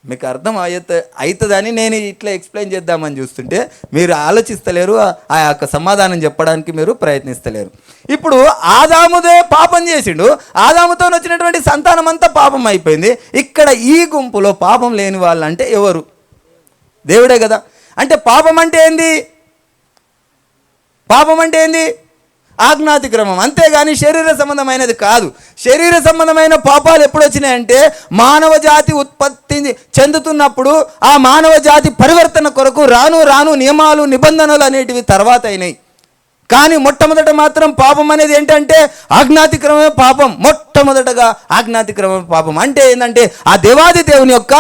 మీకు అర్థం అవుతుందని నేను ఇట్లా ఎక్స్ప్లెయిన్ చేద్దామని చూస్తుంటే మీరు ఆలోచిస్తలేరు, ఆ యొక్క సమాధానం చెప్పడానికి మీరు ప్రయత్నిస్తలేరు. ఇప్పుడు ఆదాముదే పాపం చేసిండు, ఆదాముతో వచ్చినటువంటి సంతానం అంతా పాపం అయిపోయింది. ఇక్కడ ఈ గుంపులో పాపం లేని వాళ్ళు అంటే ఎవరు? దేవుడే కదా. అంటే పాపం అంటే ఏంది? పాపం అంటే ఏంది? ఆజ్ఞాతిక్రమం, అంతేగాని శరీర సంబంధమైనది కాదు. శరీర సంబంధమైన పాపాలు ఎప్పుడు వచ్చినాయంటే మానవ జాతి ఉత్పత్తి చెందుతున్నప్పుడు ఆ మానవ జాతి పరివర్తన కొరకు రాను రాను నియమాలు నిబంధనలు అనేటివి తర్వాత అయినాయి. కానీ మొట్టమొదట మాత్రం పాపం అనేది ఏంటంటే ఆజ్ఞాతిక్రమమే పాపం. మొట్టమొదటగా ఆజ్ఞాతిక్రమమే పాపం. అంటే ఏంటంటే ఆ దేవాది దేవుని యొక్క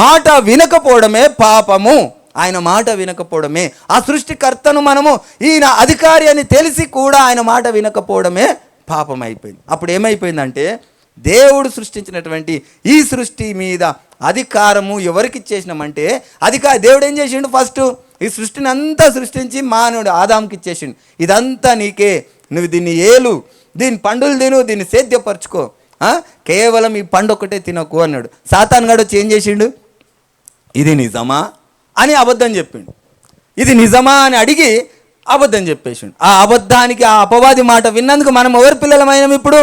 మాట వినకపోవడమే పాపము. ఆయన మాట వినకపోవడమే, ఆ సృష్టికర్తను మనము ఈయన అధికారి అని తెలిసి కూడా ఆయన మాట వినకపోవడమే పాపం అయిపోయింది. అప్పుడు ఏమైపోయిందంటే దేవుడు సృష్టించినటువంటి ఈ సృష్టి మీద అధికారము ఎవరికి ఇచ్చేసినామంటే దేవుడు ఏం చేసిండు, ఫస్ట్ ఈ సృష్టిని అంతా సృష్టించి మానవుడు ఆదాంకి ఇచ్చేసిండు. ఇదంతా నీకే, నువ్వు దీన్ని ఏలు, దీని పండులు తిను, దీన్ని సేద్యపరచుకో, కేవలం ఈ పండు ఒకటే తినకు అన్నాడు. సాతాను గాడు వచ్చి ఏం చేసిండు, ఇది నిజమా అని అబద్ధం చెప్పిండు. ఇది నిజమా అని అడిగి అబద్ధం చెప్పేసిండు. ఆ అబద్ధానికి, ఆ అపవాది మాట విన్నందుకు మనం ఎవరి పిల్లలమైనాం? ఇప్పుడు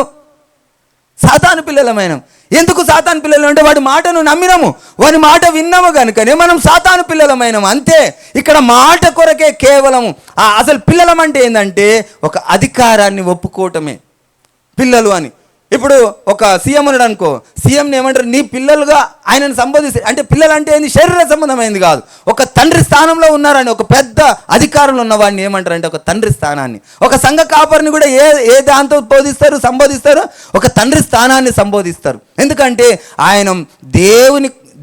సాతాను పిల్లలమైనాం. ఎందుకు సాతాను పిల్లలు అంటే వాడి మాటను నమ్మినాము, వాడి మాట విన్నాము కనుకనే మనం సాతాను పిల్లలమైనాము. అంతే. ఇక్కడ మాట కొరకే కేవలము. అసలు పిల్లలం అంటే ఏంటంటే ఒక అధికారాన్ని ఒప్పుకోవటమే పిల్లలు అని. ఇప్పుడు ఒక సీఎం ఉన్నాడు అనుకో, సీఎంని ఏమంటారు, నీ పిల్లలుగా ఆయనను సంబోధిస్తారు. అంటే పిల్లలు అంటే ఏంది, శరీర సంబంధమైంది కాదు, ఒక తండ్రి స్థానంలో ఉన్నారని, ఒక పెద్ద అధికారంలో ఉన్నవాడిని ఏమంటారు అంటే ఒక తండ్రి స్థానాన్ని. ఒక సంఘ కాపరిని కూడా ఏ దాంతో సంబోధిస్తారు, ఒక తండ్రి స్థానాన్ని సంబోధిస్తారు. ఎందుకంటే ఆయన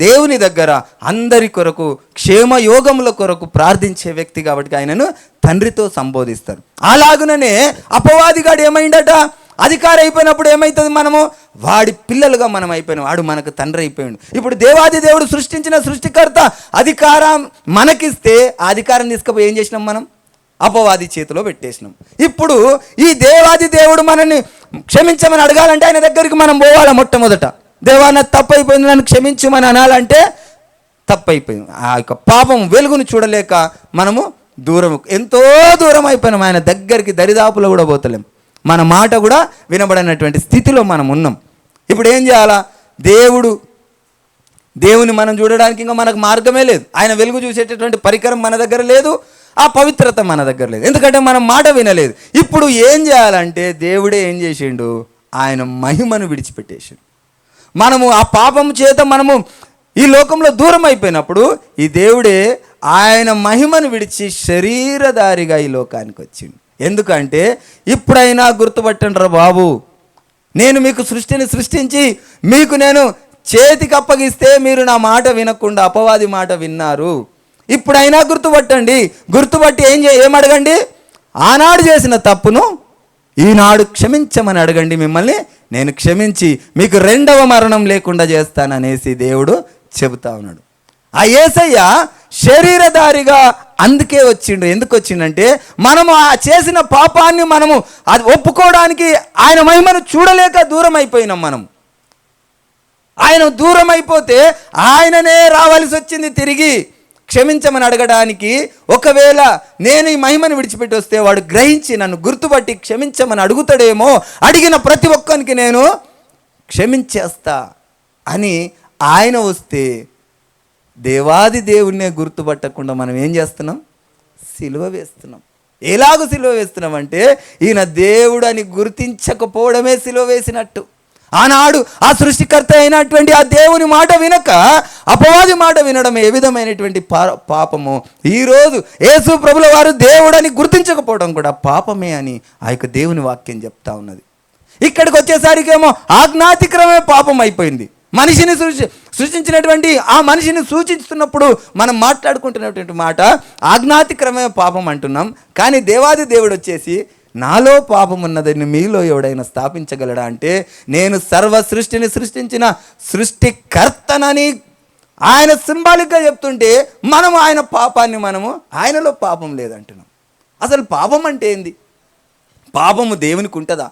దేవుని దగ్గర అందరి కొరకు క్షేమయోగముల కొరకు ప్రార్థించే వ్యక్తి కాబట్టి ఆయనను తండ్రితో సంబోధిస్తారు. అలాగుననే అపవాదిగాడు ఏమైందట, అధికారి అయిపోయినప్పుడు ఏమవుతుంది, మనము వాడి పిల్లలుగా మనం అయిపోయినాం, వాడు మనకు తండ్రి అయిపోయాడు. ఇప్పుడు దేవాది దేవుడు సృష్టించిన సృష్టికర్త అధికారం మనకిస్తే ఆ అధికారం తీసుకుపోయి ఏం చేసినాం, మనం అపవాది చేతిలో పెట్టేసినాం. ఇప్పుడు ఈ దేవాది దేవుడు మనల్ని క్షమించమని అడగాలంటే ఆయన దగ్గరికి మనం పోవాలి. మొట్టమొదట దేవా నాకు తప్పు అయిపోయింది, నన్ను క్షమించమని అనాలంటే తప్పు అయిపోయింది. ఆ యొక్క పాపం వెలుగును చూడలేక మనము ఎంతో దూరం అయిపోయినాం, ఆయన దగ్గరికి దరిదాపులో కూడా పోతలేం, మన మాట కూడా వినబడినటువంటి స్థితిలో మనం ఉన్నాం. ఇప్పుడు ఏం చేయాలా? దేవుని మనం చూడడానికి ఇంకా మనకు మార్గమే లేదు. ఆయన వెలుగు చూసేటటువంటి పరికరం మన దగ్గర లేదు, ఆ పవిత్రత మన దగ్గర లేదు, ఎందుకంటే మనం మాట వినలేదు. ఇప్పుడు ఏం చేయాలంటే దేవుడే ఏం చేసిండు, ఆయన మహిమను విడిచిపెట్టేసిండు. మనము ఆ పాపం చేత మనము ఈ లోకంలో దూరం అయిపోయినప్పుడు ఈ దేవుడే ఆయన మహిమను విడిచి శరీరధారిగా ఈ లోకానికి వచ్చిండు. ఎందుకంటే ఇప్పుడైనా గుర్తుపట్టండి రా బాబు, నేను మీకు సృష్టిని సృష్టించి మీకు నేను చేతికి అప్పగిస్తే మీరు నా మాట వినకుండా అపవాది మాట విన్నారు. ఇప్పుడైనా గుర్తుపట్టండి. గుర్తుపట్టి ఏమడగండి, ఆనాడు చేసిన తప్పును ఈనాడు క్షమించమని అడగండి, మిమ్మల్ని నేను క్షమించి మీకు రెండవ మరణం లేకుండా చేస్తాననేసి దేవుడు చెబుతా ఉన్నాడు. ఆ యేసయ్య శరీరధారిగా అందుకే వచ్చిండు. ఎందుకు వచ్చిండంటే మనము ఆ చేసిన పాపాన్ని మనము అది ఒప్పుకోవడానికి ఆయన మహిమను చూడలేక దూరం అయిపోయినాం. మనం ఆయన దూరం అయిపోతే ఆయననే రావాల్సి వచ్చింది తిరిగి క్షమించమని అడగడానికి. ఒకవేళ నేను ఈ మహిమను విడిచిపెట్టి వస్తే వాడు గ్రహించి నన్ను గుర్తుపట్టి క్షమించమని అడుగుతాడేమో, అడిగిన ప్రతి ఒక్కరికి నేను క్షమించేస్తా అని ఆయన వస్తే దేవాది దేవుణ్ణే గుర్తుపట్టకుండా మనం ఏం చేస్తున్నాం, సిలువ వేస్తున్నాం. ఎలాగో సిలువ వేస్తున్నాం అంటే ఈయన దేవుడు అని గుర్తించకపోవడమే సిలువ వేసినట్టు. ఆనాడు ఆ సృష్టికర్త అయినటువంటి ఆ దేవుని మాట వినక అపవాది మాట వినడం ఏ విధమైనటువంటి పాపము. ఈరోజు యేసు ప్రభుల వారు దేవుడని గుర్తించకపోవడం కూడా పాపమే అని ఆ యొక్క దేవుని వాక్యం చెప్తా ఉన్నది. ఇక్కడికి వచ్చేసరికేమో ఆజ్ఞాతిక్రమే పాపం అయిపోయింది. మనిషిని సృష్టించినటువంటి ఆ మనిషిని సూచిస్తున్నప్పుడు మనం మాట్లాడుకుంటున్నటువంటి మాట ఆజ్ఞాతిక్రమమే పాపం అంటున్నాం. కానీ దేవాది దేవుడు వచ్చేసి నాలో పాపం ఉన్నదని మీలో ఎవడైనా స్థాపించగలడా అంటే, నేను సర్వ సృష్టిని సృష్టించిన సృష్టికర్తనని ఆయన సింబాలిక్గా చెప్తుంటే మనము ఆయన పాపాన్ని ఆయనలో పాపం లేదంటున్నాం. అసలు పాపం అంటే ఏంది? పాపము దేవునికి ఉంటుందా?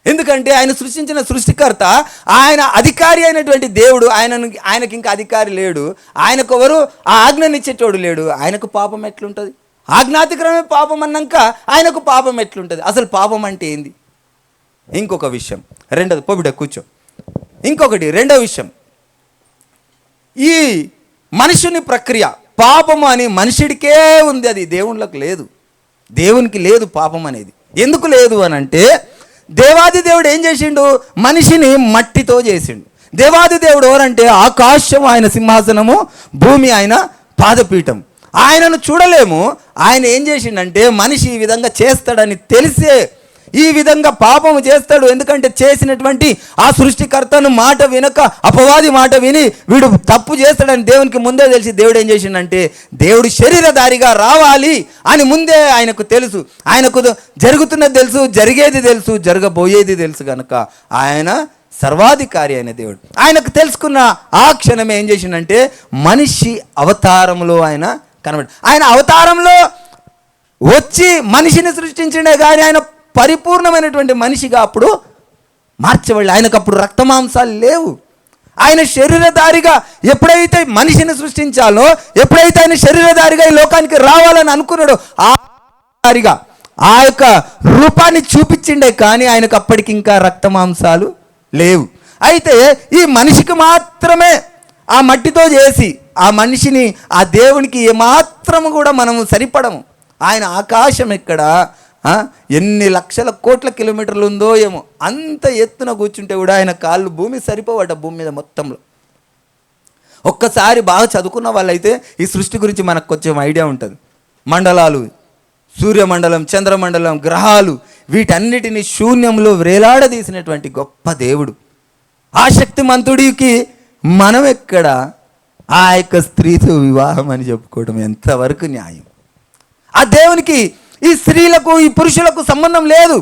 ఎందుకంటే ఆయన సృష్టించిన సృష్టికర్త, ఆయన అధికారి అయినటువంటి దేవుడు, ఆయనకి ఇంకా అధికారి లేడు, ఆయనకు ఎవరు ఆ ఆజ్ఞనిచ్చేటోడు లేడు. ఆయనకు పాపం ఎట్లుంటుంది? ఆజ్ఞాతిక్రమే పాపం అన్నాక ఆయనకు పాపం ఎట్లుంటుంది? అసలు పాపం అంటే ఏంది? ఇంకొక విషయం, రెండోది పొబిడ కూర్చో. రెండో విషయం, ఈ మనుషుని ప్రక్రియ పాపము అని మనుషుడికే ఉంది, అది దేవుళ్ళకు లేదు. దేవునికి లేదు పాపం అనేది. ఎందుకు లేదు అని అంటే, దేవాది దేవుడు ఏం చేసిండు? మనిషిని మట్టితో చేసిండు. దేవాది దేవుడు ఎవరంటే ఆకాశం ఆయన సింహాసనము, భూమి ఆయన పాదపీఠం. ఆయనను చూడలేము. ఆయన ఏం చేసిండంటే మనిషి ఈ విధంగా చేస్తాడని తెలిసే ఈ విధంగా పాపము చేస్తాడు. ఎందుకంటే చేసినటువంటి ఆ సృష్టికర్తను మాట వినక అపవాది మాట విని వీడు తప్పు చేస్తాడని దేవునికి ముందే తెలిసి దేవుడు ఏం చేసిండంటే, దేవుడు శరీరధారిగా రావాలి అని ముందే ఆయనకు తెలుసు. ఆయనకు జరుగుతున్నది తెలుసు, జరిగేది తెలుసు, జరగబోయేది తెలుసు. కనుక ఆయన సర్వాధికారి అయిన దేవుడు. ఆయనకు తెలుసుకున్న ఆ క్షణమే ఏం చేసిండంటే మనిషి అవతారంలో ఆయన కనబడి, ఆయన అవతారంలో వచ్చి మనిషిని సృష్టించిండే కానీ ఆయన పరిపూర్ణమైనటువంటి మనిషిగా అప్పుడు మార్చబడి, ఆయనకు అప్పుడు రక్తమాంసాలు లేవు. ఆయన శరీరధారిగా ఎప్పుడైతే మనిషిని సృష్టించాలో, ఎప్పుడైతే ఆయన శరీరధారిగా ఈ లోకానికి రావాలని అనుకున్నాడో ఆ యొక్క రూపాన్ని చూపించిండే కానీ ఆయనకు అప్పటికి ఇంకా రక్తమాంసాలు లేవు. అయితే ఈ మనిషికి మాత్రమే ఆ మట్టితో చేసి ఆ మనిషిని ఆ దేవునికి ఏమాత్రము కూడా మనము సరిపడము. ఆయన ఆకాశం ఎక్కడ, ఎన్ని లక్షల కోట్ల కిలోమీటర్లు ఉందో ఏమో, అంత ఎత్తున కూర్చుంటే కూడా ఆయన కాళ్ళు భూమి సరిపోవట, భూమి మీద మొత్తంలో. ఒక్కసారి బాగా చదువుకున్న వాళ్ళైతే ఈ సృష్టి గురించి మనకు కొంచెం ఐడియా ఉంటుంది. మండలాలు, సూర్యమండలం, చంద్రమండలం, గ్రహాలు, వీటన్నిటిని శూన్యంలో వేలాడదీసినటువంటి గొప్ప దేవుడు. ఆ శక్తిమంతుడికి మనం ఎక్కడ ఆ యొక్క స్త్రీతో వివాహం అని చెప్పుకోవడం ఎంతవరకు న్యాయం? ఆ దేవునికి ఈ స్త్రీలకు ఈ పురుషులకు సంబంధం లేదు.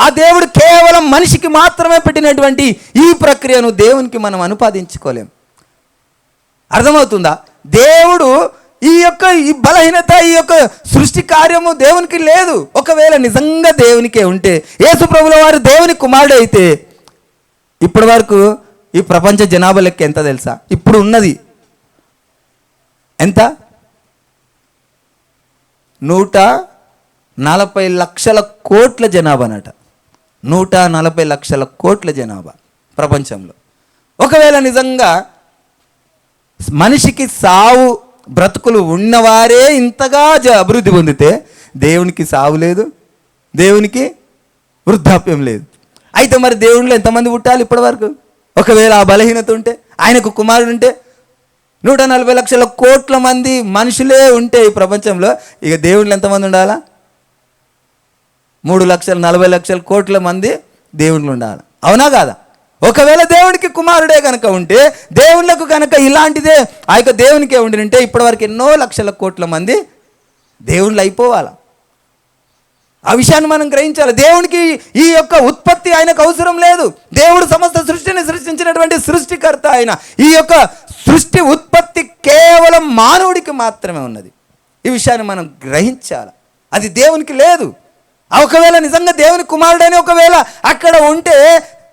ఆ దేవుడు కేవలం మనిషికి మాత్రమే పెట్టినటువంటి ఈ ప్రక్రియను దేవునికి మనం అనుపాదించుకోలేం. అర్థమవుతుందా? దేవుడు ఈ బలహీనత, ఈ యొక్క సృష్టి కార్యము దేవునికి లేదు. ఒకవేళ నిజంగా దేవునికే ఉంటే, యేసు ప్రభుల వారు దేవుని కుమారుడు అయితే ఇప్పటి వరకు ఈ ప్రపంచ జనాభా లెక్క ఎంత తెలుసా? ఇప్పుడు ఉన్నది ఎంత? 140 లక్షల కోట్ల జనాభా అన్నట. 140 లక్షల కోట్ల జనాభా ప్రపంచంలో. ఒకవేళ నిజంగా మనిషికి సావు బ్రతుకులు ఉన్నవారే ఇంతగా అభివృద్ధి పొందితే, దేవునికి సావు లేదు, దేవునికి వృద్ధాప్యం లేదు. అయితే మరి దేవుళ్ళు ఎంతమంది పుట్టాలి ఇప్పటి వరకు? ఒకవేళ ఆ బలహీనత ఉంటే, ఆయనకు కుమారుడు ఉంటే, 140 లక్షల కోట్ల మంది మనుషులే ఉంటే ఈ ప్రపంచంలో, ఇక దేవుళ్ళు ఎంతమంది ఉండాలా? 340 లక్షల కోట్ల మంది దేవుళ్ళు ఉండాలి. అవునా కాదా? ఒకవేళ దేవుడికి కుమారుడే కనుక ఉంటే, దేవుళ్ళకు కనుక ఇలాంటిదే ఆ యొక్క దేవునికే ఉండి ఉంటే ఇప్పటివరకు ఎన్నో లక్షల కోట్ల మంది దేవుళ్ళు అయిపోవాలా. ఆ విషయాన్ని మనం గ్రహించాలి. దేవునికి ఈ యొక్క ఉత్పత్తి ఆయనకు అవసరం లేదు. దేవుడు సమస్త సృష్టిని సృష్టించినటువంటి సృష్టికర్త. ఆయన ఈ యొక్క సృష్టి ఉత్పత్తి కేవలం మానవుడికి మాత్రమే ఉన్నది. ఈ విషయాన్ని మనం గ్రహించాలి. అది దేవునికి లేదు. ఒకవేళ నిజంగా దేవుని కుమారుడని ఒకవేళ అక్కడ ఉంటే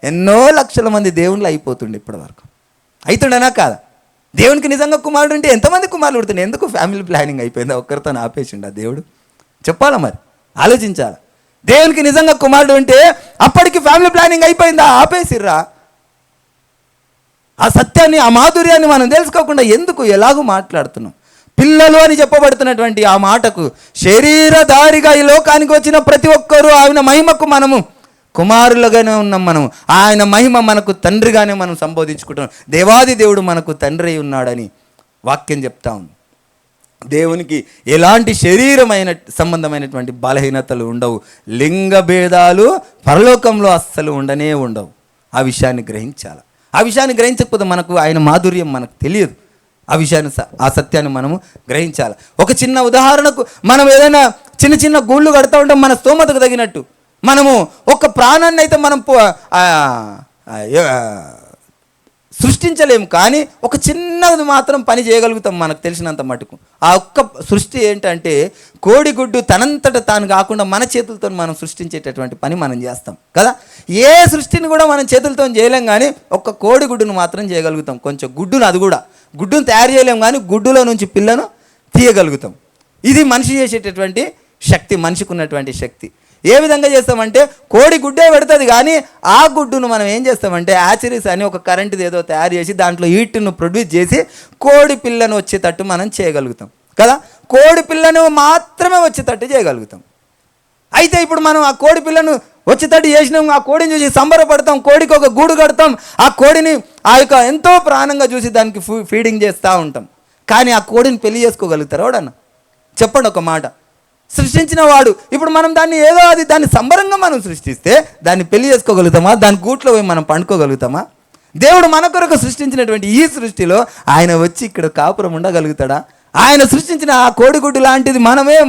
ఎన్నో లక్షల మంది దేవుళ్ళు అయిపోతుండే ఇప్పటి వరకు. అవుతుండేనా కాదా? దేవునికి నిజంగా కుమారుడు ఉంటే ఎంతమంది కుమారులు పుడుతుండే? ఎందుకు ఫ్యామిలీ ప్లానింగ్ అయిపోయిందా? ఒక్కరితో ఆపేసిండా దేవుడు? చెప్పాలా మరి, ఆలోచించాలి. దేవునికి నిజంగా కుమారుడు ఉంటే అప్పటికి ఫ్యామిలీ ప్లానింగ్ అయిపోయిందా? ఆపేసిర్రా? ఆ సత్యాన్ని, ఆ మాధుర్యాన్ని మనం తెలుసుకోకుండా ఎందుకు ఎలాగూ మాట్లాడుతున్నాం? పిల్లలు అని చెప్పబడుతున్నటువంటి ఆ మాటకు శరీరధారిగా ఈ లోకానికి వచ్చిన ప్రతి ఒక్కరూ ఆయన మహిమకు మనము కుమారులుగానే ఉన్నాం. మనం ఆయన మహిమ మనకు తండ్రిగానే మనం సంబోధించుకుంటున్నాం. దేవాది దేవుడు మనకు తండ్రి ఉన్నాడని వాక్యం చెప్తా ఉంది. దేవునికి ఎలాంటి శరీరమైన సంబంధమైనటువంటి బలహీనతలు ఉండవు. లింగ భేదాలు పరలోకంలో అస్సలు ఉండనే ఉండవు. ఆ విషయాన్ని గ్రహించాలి. ఆ విషయాన్ని గ్రహించకపోతే మనకు ఆయన మాధుర్యం మనకు తెలియదు. ఆ విషయాన్ని ఆ సత్యాన్ని మనము గ్రహించాలి. ఒక చిన్న ఉదాహరణకు, మనం ఏదైనా చిన్న చిన్న గూళ్ళు కడతా ఉంటాం మన స్తోమతకు తగినట్టు. మనము ఒక ప్రాణాన్ని అయితే మనం సృష్టించలేము, కానీ ఒక చిన్నది మాత్రం పని చేయగలుగుతాం మనకు తెలిసినంత మటుకు. ఆ ఒక్క సృష్టి ఏంటంటే కోడిగుడ్డు తనంతట తాను కాకుండా మన చేతులతో మనం సృష్టించేటటువంటి పని మనం చేస్తాం కదా. ఏ సృష్టిని కూడా మనం చేతులతో చేయలేం, కానీ ఒక్క కోడిగుడ్డును మాత్రం చేయగలుగుతాం. కొంచెం గుడ్డును, అది కూడా గుడ్డును తయారు చేయలేం, కానీ గుడ్డులో నుంచి పిల్లను తీయగలుగుతాం. ఇది మనిషి చేసేటటువంటి శక్తి, మనిషికి ఉన్నటువంటి శక్తి. ఏ విధంగా చేస్తామంటే కోడి గుడ్డే పెడుతుంది, కానీ ఆ గుడ్డును మనం ఏం చేస్తామంటే యాచరీస్ అని ఒక కరెంటుది ఏదో తయారు చేసి దాంట్లో హీట్ను ప్రొడ్యూస్ చేసి కోడి పిల్లను వచ్చేటట్టు మనం చేయగలుగుతాం కదా. కోడి పిల్లను మాత్రమే వచ్చేటట్టు చేయగలుగుతాం. అయితే ఇప్పుడు మనం ఆ కోడి పిల్లను వచ్చేటట్టు చేసినాం, ఆ కోడిని చూసి సంబరపడతాం, కోడికి ఒక గూడు కడతాం, ఆ కోడిని ఆ యొక్క ఎంతో ప్రాణంగా చూసి దానికి ఫీడింగ్ చేస్తూ ఉంటాం. కానీ ఆ కోడిని పెళ్లి చేసుకోగలుగుతారు ఎవడన్నా? చెప్పండి ఒక మాట. సృష్టించిన వాడు. ఇప్పుడు మనం దాన్ని ఏదో దాన్ని సంబరంగా మనం సృష్టిస్తే దాన్ని పెళ్లి చేసుకోగలుగుతామా? దాని గూట్లో పోయి మనం పండుకోగలుగుతామా? దేవుడు మన కొరకు సృష్టించినటువంటి ఈ సృష్టిలో ఆయన వచ్చి ఇక్కడ కాపురం ఉండగలుగుతాడా? ఆయన సృష్టించిన ఆ కోడిగుడ్డు లాంటిది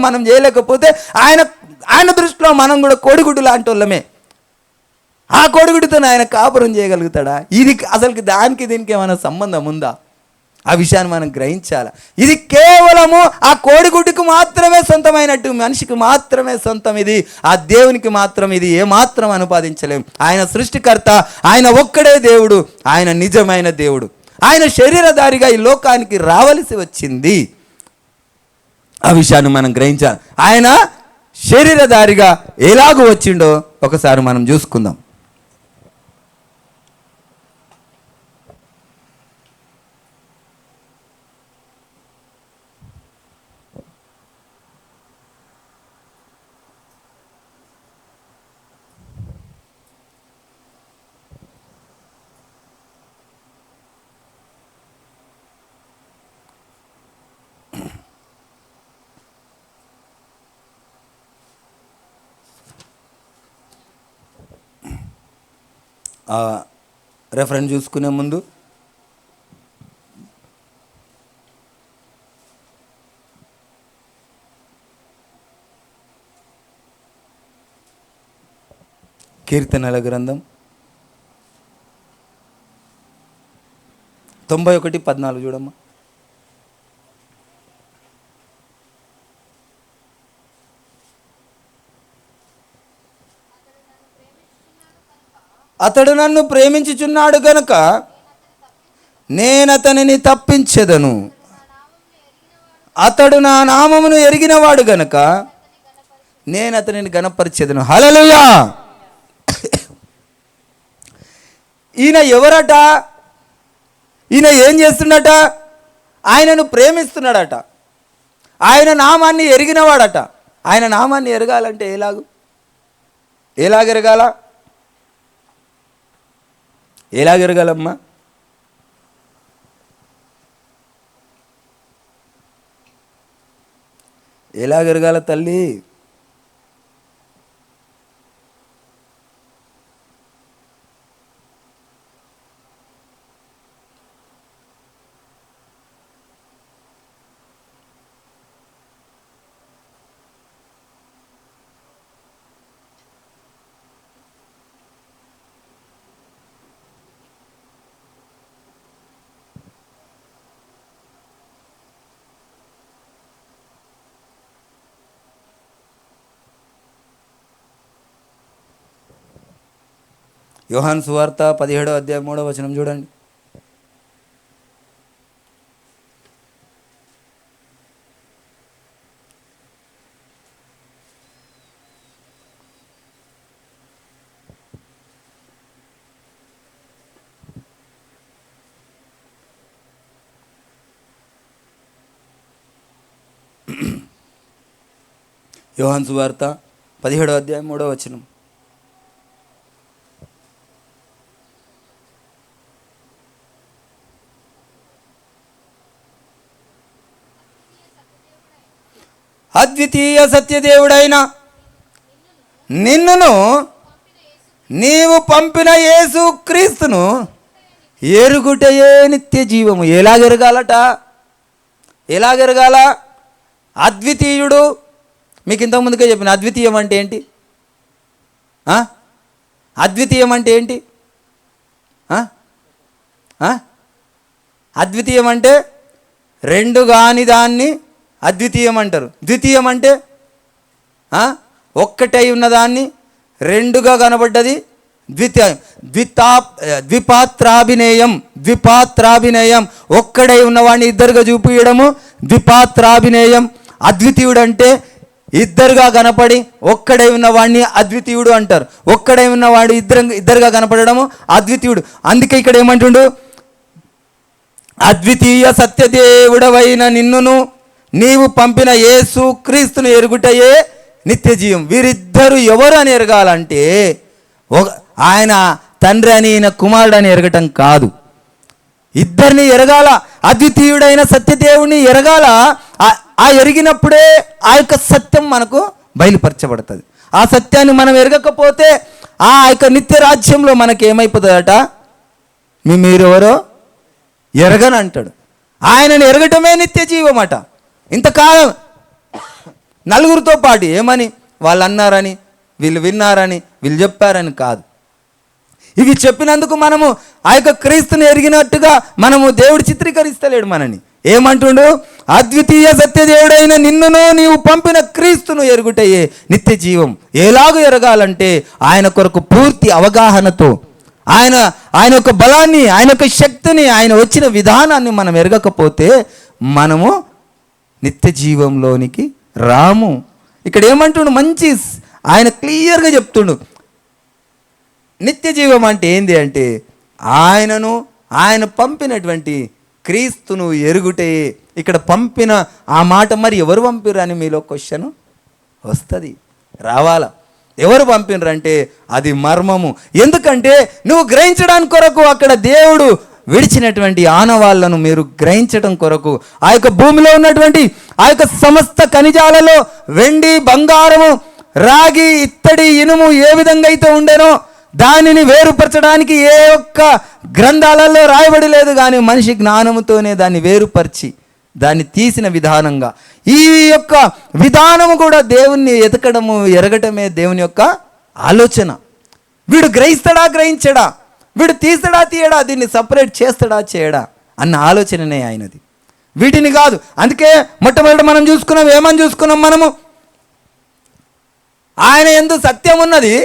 మనం చేయలేకపోతే ఆయన దృష్టిలో మనం కూడా కోడిగుడ్డు లాంటి వాళ్ళమే. ఆ కోడిగుడ్డుతో ఆయన కాపురం చేయగలుగుతాడా? ఇది అసలుకి దానికి దీనికి ఏమైనా సంబంధం ఉందా? ఆ విషయాన్ని మనం గ్రహించాలి. ఇది కేవలము ఆ కోడిగుడ్డుకు మాత్రమే సొంతమైనట్టు, మనిషికి మాత్రమే సొంతం. ఇది ఆ దేవునికి మాత్రం ఇది ఏమాత్రం అనుపాదించలేం. ఆయన సృష్టికర్త, ఆయన ఒక్కడే దేవుడు, ఆయన నిజమైన దేవుడు. ఆయన శరీరధారిగా ఈ లోకానికి రావలసి వచ్చింది. ఆ విషయాన్ని మనం గ్రహించాలి. ఆయన శరీరధారిగా ఎలాగూ వచ్చిండో ఒకసారి మనం చూసుకుందాం. రెఫరెన్స్ చూసుకునే ముందు కీర్తనల గ్రంథం 91:14 చూడమ్మా. అతడు నన్ను ప్రేమించుచున్నాడు గనుక నేనతనిని తప్పించెదను. అతడు నా నామమును ఎరిగినవాడు గనుక నేనతనిని గణపరిచెదను. హల్లెలూయా. ఈయన ఎవరట? ఈయన ఏం చేస్తున్నట? ఆయనను ప్రేమిస్తున్నాడట. ఆయన నామాన్ని ఎరిగినవాడట. ఆయన నామాన్ని ఎరగాలంటే ఎలాగెరగాల? ఎలాగెరగాలమ్మా? ఎలాగెరగాల తల్లి? యోహాను సువార్త 17:3 చూడండి. యోహాను సువార్త 17:3. అద్వితీయ సత్యదేవుడైన నిన్నును నీవు పంపిన యేసు క్రీస్తును ఎరుగుటయే నిత్య జీవము. ఎలాగెరగాలట? ఎలాగెరగాల? అద్వితీయుడు. మీకు ఇంతకుముందుకే చెప్పిన అద్వితీయం అంటే ఏంటి? అద్వితీయం అంటే ఏంటి? అద్వితీయం అంటే రెండు కాని దాన్ని అద్వితీయం అంటారు. ద్వితీయం అంటే ఒక్కటై ఉన్నదాన్ని రెండుగా కనబడ్డది ద్వితీయం. ద్విపాత్రాభినయం. ద్విపాత్రాభినయం ఒక్కడై ఉన్నవాడిని ఇద్దరుగా చూపించడము ద్విపాత్రాభినయం. అద్వితీయుడు అంటే ఇద్దరుగా కనపడి ఒక్కడై ఉన్నవాడిని అద్వితీయుడు అంటారు. ఒక్కడై ఉన్నవాడు ఇద్దరుగా కనపడము అద్వితీయుడు. అందుకే ఇక్కడ ఏమంటుండు? అద్వితీయ సత్యదేవుడవైన నిన్నును నీవు పంపిన యేసు క్రీస్తును ఎరుగుటయే నిత్య జీవం. వీరిద్దరు ఎవరు అని ఎరగాలంటే ఆయన తండ్రి అని ఈయన కుమారుడు అని ఎరగటం కాదు. ఇద్దరిని ఎరగాల. అద్వితీయుడైన సత్యదేవుని ఎరగాల. ఆ ఎరిగినప్పుడే ఆ యొక్క సత్యం మనకు బయలుపరచబడుతుంది. ఆ సత్యాన్ని మనం ఎరగకపోతే ఆ యొక్క నిత్య రాజ్యంలో మనకి ఏమైపోతుందట? మీరెవరో ఎరగని అంటాడు. ఆయనను ఎరగటమే నిత్య జీవం అట. ఇంతకాలం నలుగురితో పాటు ఏమని వాళ్ళు అన్నారని, వీళ్ళు విన్నారని, వీళ్ళు చెప్పారని కాదు. ఇవి చెప్పినందుకు మనము ఆ యొక్క క్రీస్తుని ఎరిగినట్టుగా మనము దేవుడు చిత్రీకరిస్తలేడు మనని. ఏమంటుండు? అద్వితీయ సత్యదేవుడైన నిన్నును నీవు పంపిన క్రీస్తును ఎరుగుటయే నిత్య జీవం. ఎలాగూ ఎరగాలంటే ఆయన కొరకు పూర్తి అవగాహనతో, ఆయన యొక్క బలాన్ని, ఆయన యొక్క శక్తిని, ఆయన వచ్చిన విధానాన్ని మనం ఎరగకపోతే మనము నిత్య జీవంలోనికి రాము. ఇక్కడ ఏమంటుండు? మంచి ఆయన క్లియర్గా చెప్తుండు. నిత్య జీవం అంటే ఏంది అంటే ఆయన పంపినటువంటి క్రీస్తును ఎరుగుటే. ఇక్కడ పంపిన ఆ మాట మరి ఎవరు పంపిర్రు అని మీలో క్వశ్చన్ వస్తుంది, రావాలా? ఎవరు పంపినరంటే అది మర్మము. ఎందుకంటే నువ్వు గ్రహించడానికి కొరకు అక్కడ దేవుడు విడిచినటువంటి ఆనవాళ్లను మీరు గ్రహించడం కొరకు ఆ యొక్క భూమిలో ఉన్నటువంటి ఆ యొక్క సమస్త ఖనిజాలలో వెండి, బంగారము, రాగి, ఇత్తడి, ఇనుము ఏ విధంగా అయితే ఉండేనో దానిని వేరుపరచడానికి ఏ ఒక్క గ్రంథాలలో రాయబడి లేదు. కానీ మనిషి జ్ఞానముతోనే దాన్ని వేరుపరిచి దాన్ని తీసిన విధానంగా ఈ యొక్క విధానము కూడా దేవుణ్ణి ఎతకడము, ఎరగటమే దేవుని యొక్క ఆలోచన. వీడు గ్రహిస్తాడా, గ్రహించడా? వీడు తీస్తాడా, తీయడా? దీన్ని సపరేట్ చేస్తాడా, చేయడా అన్న ఆలోచననే ఆయనది, వీటిని కాదు. అందుకే మొట్టమొదటి మనం చూసుకున్నాం, ఏమని చూసుకున్నాం? మనము ఆయన యందు సత్యం ఉన్నది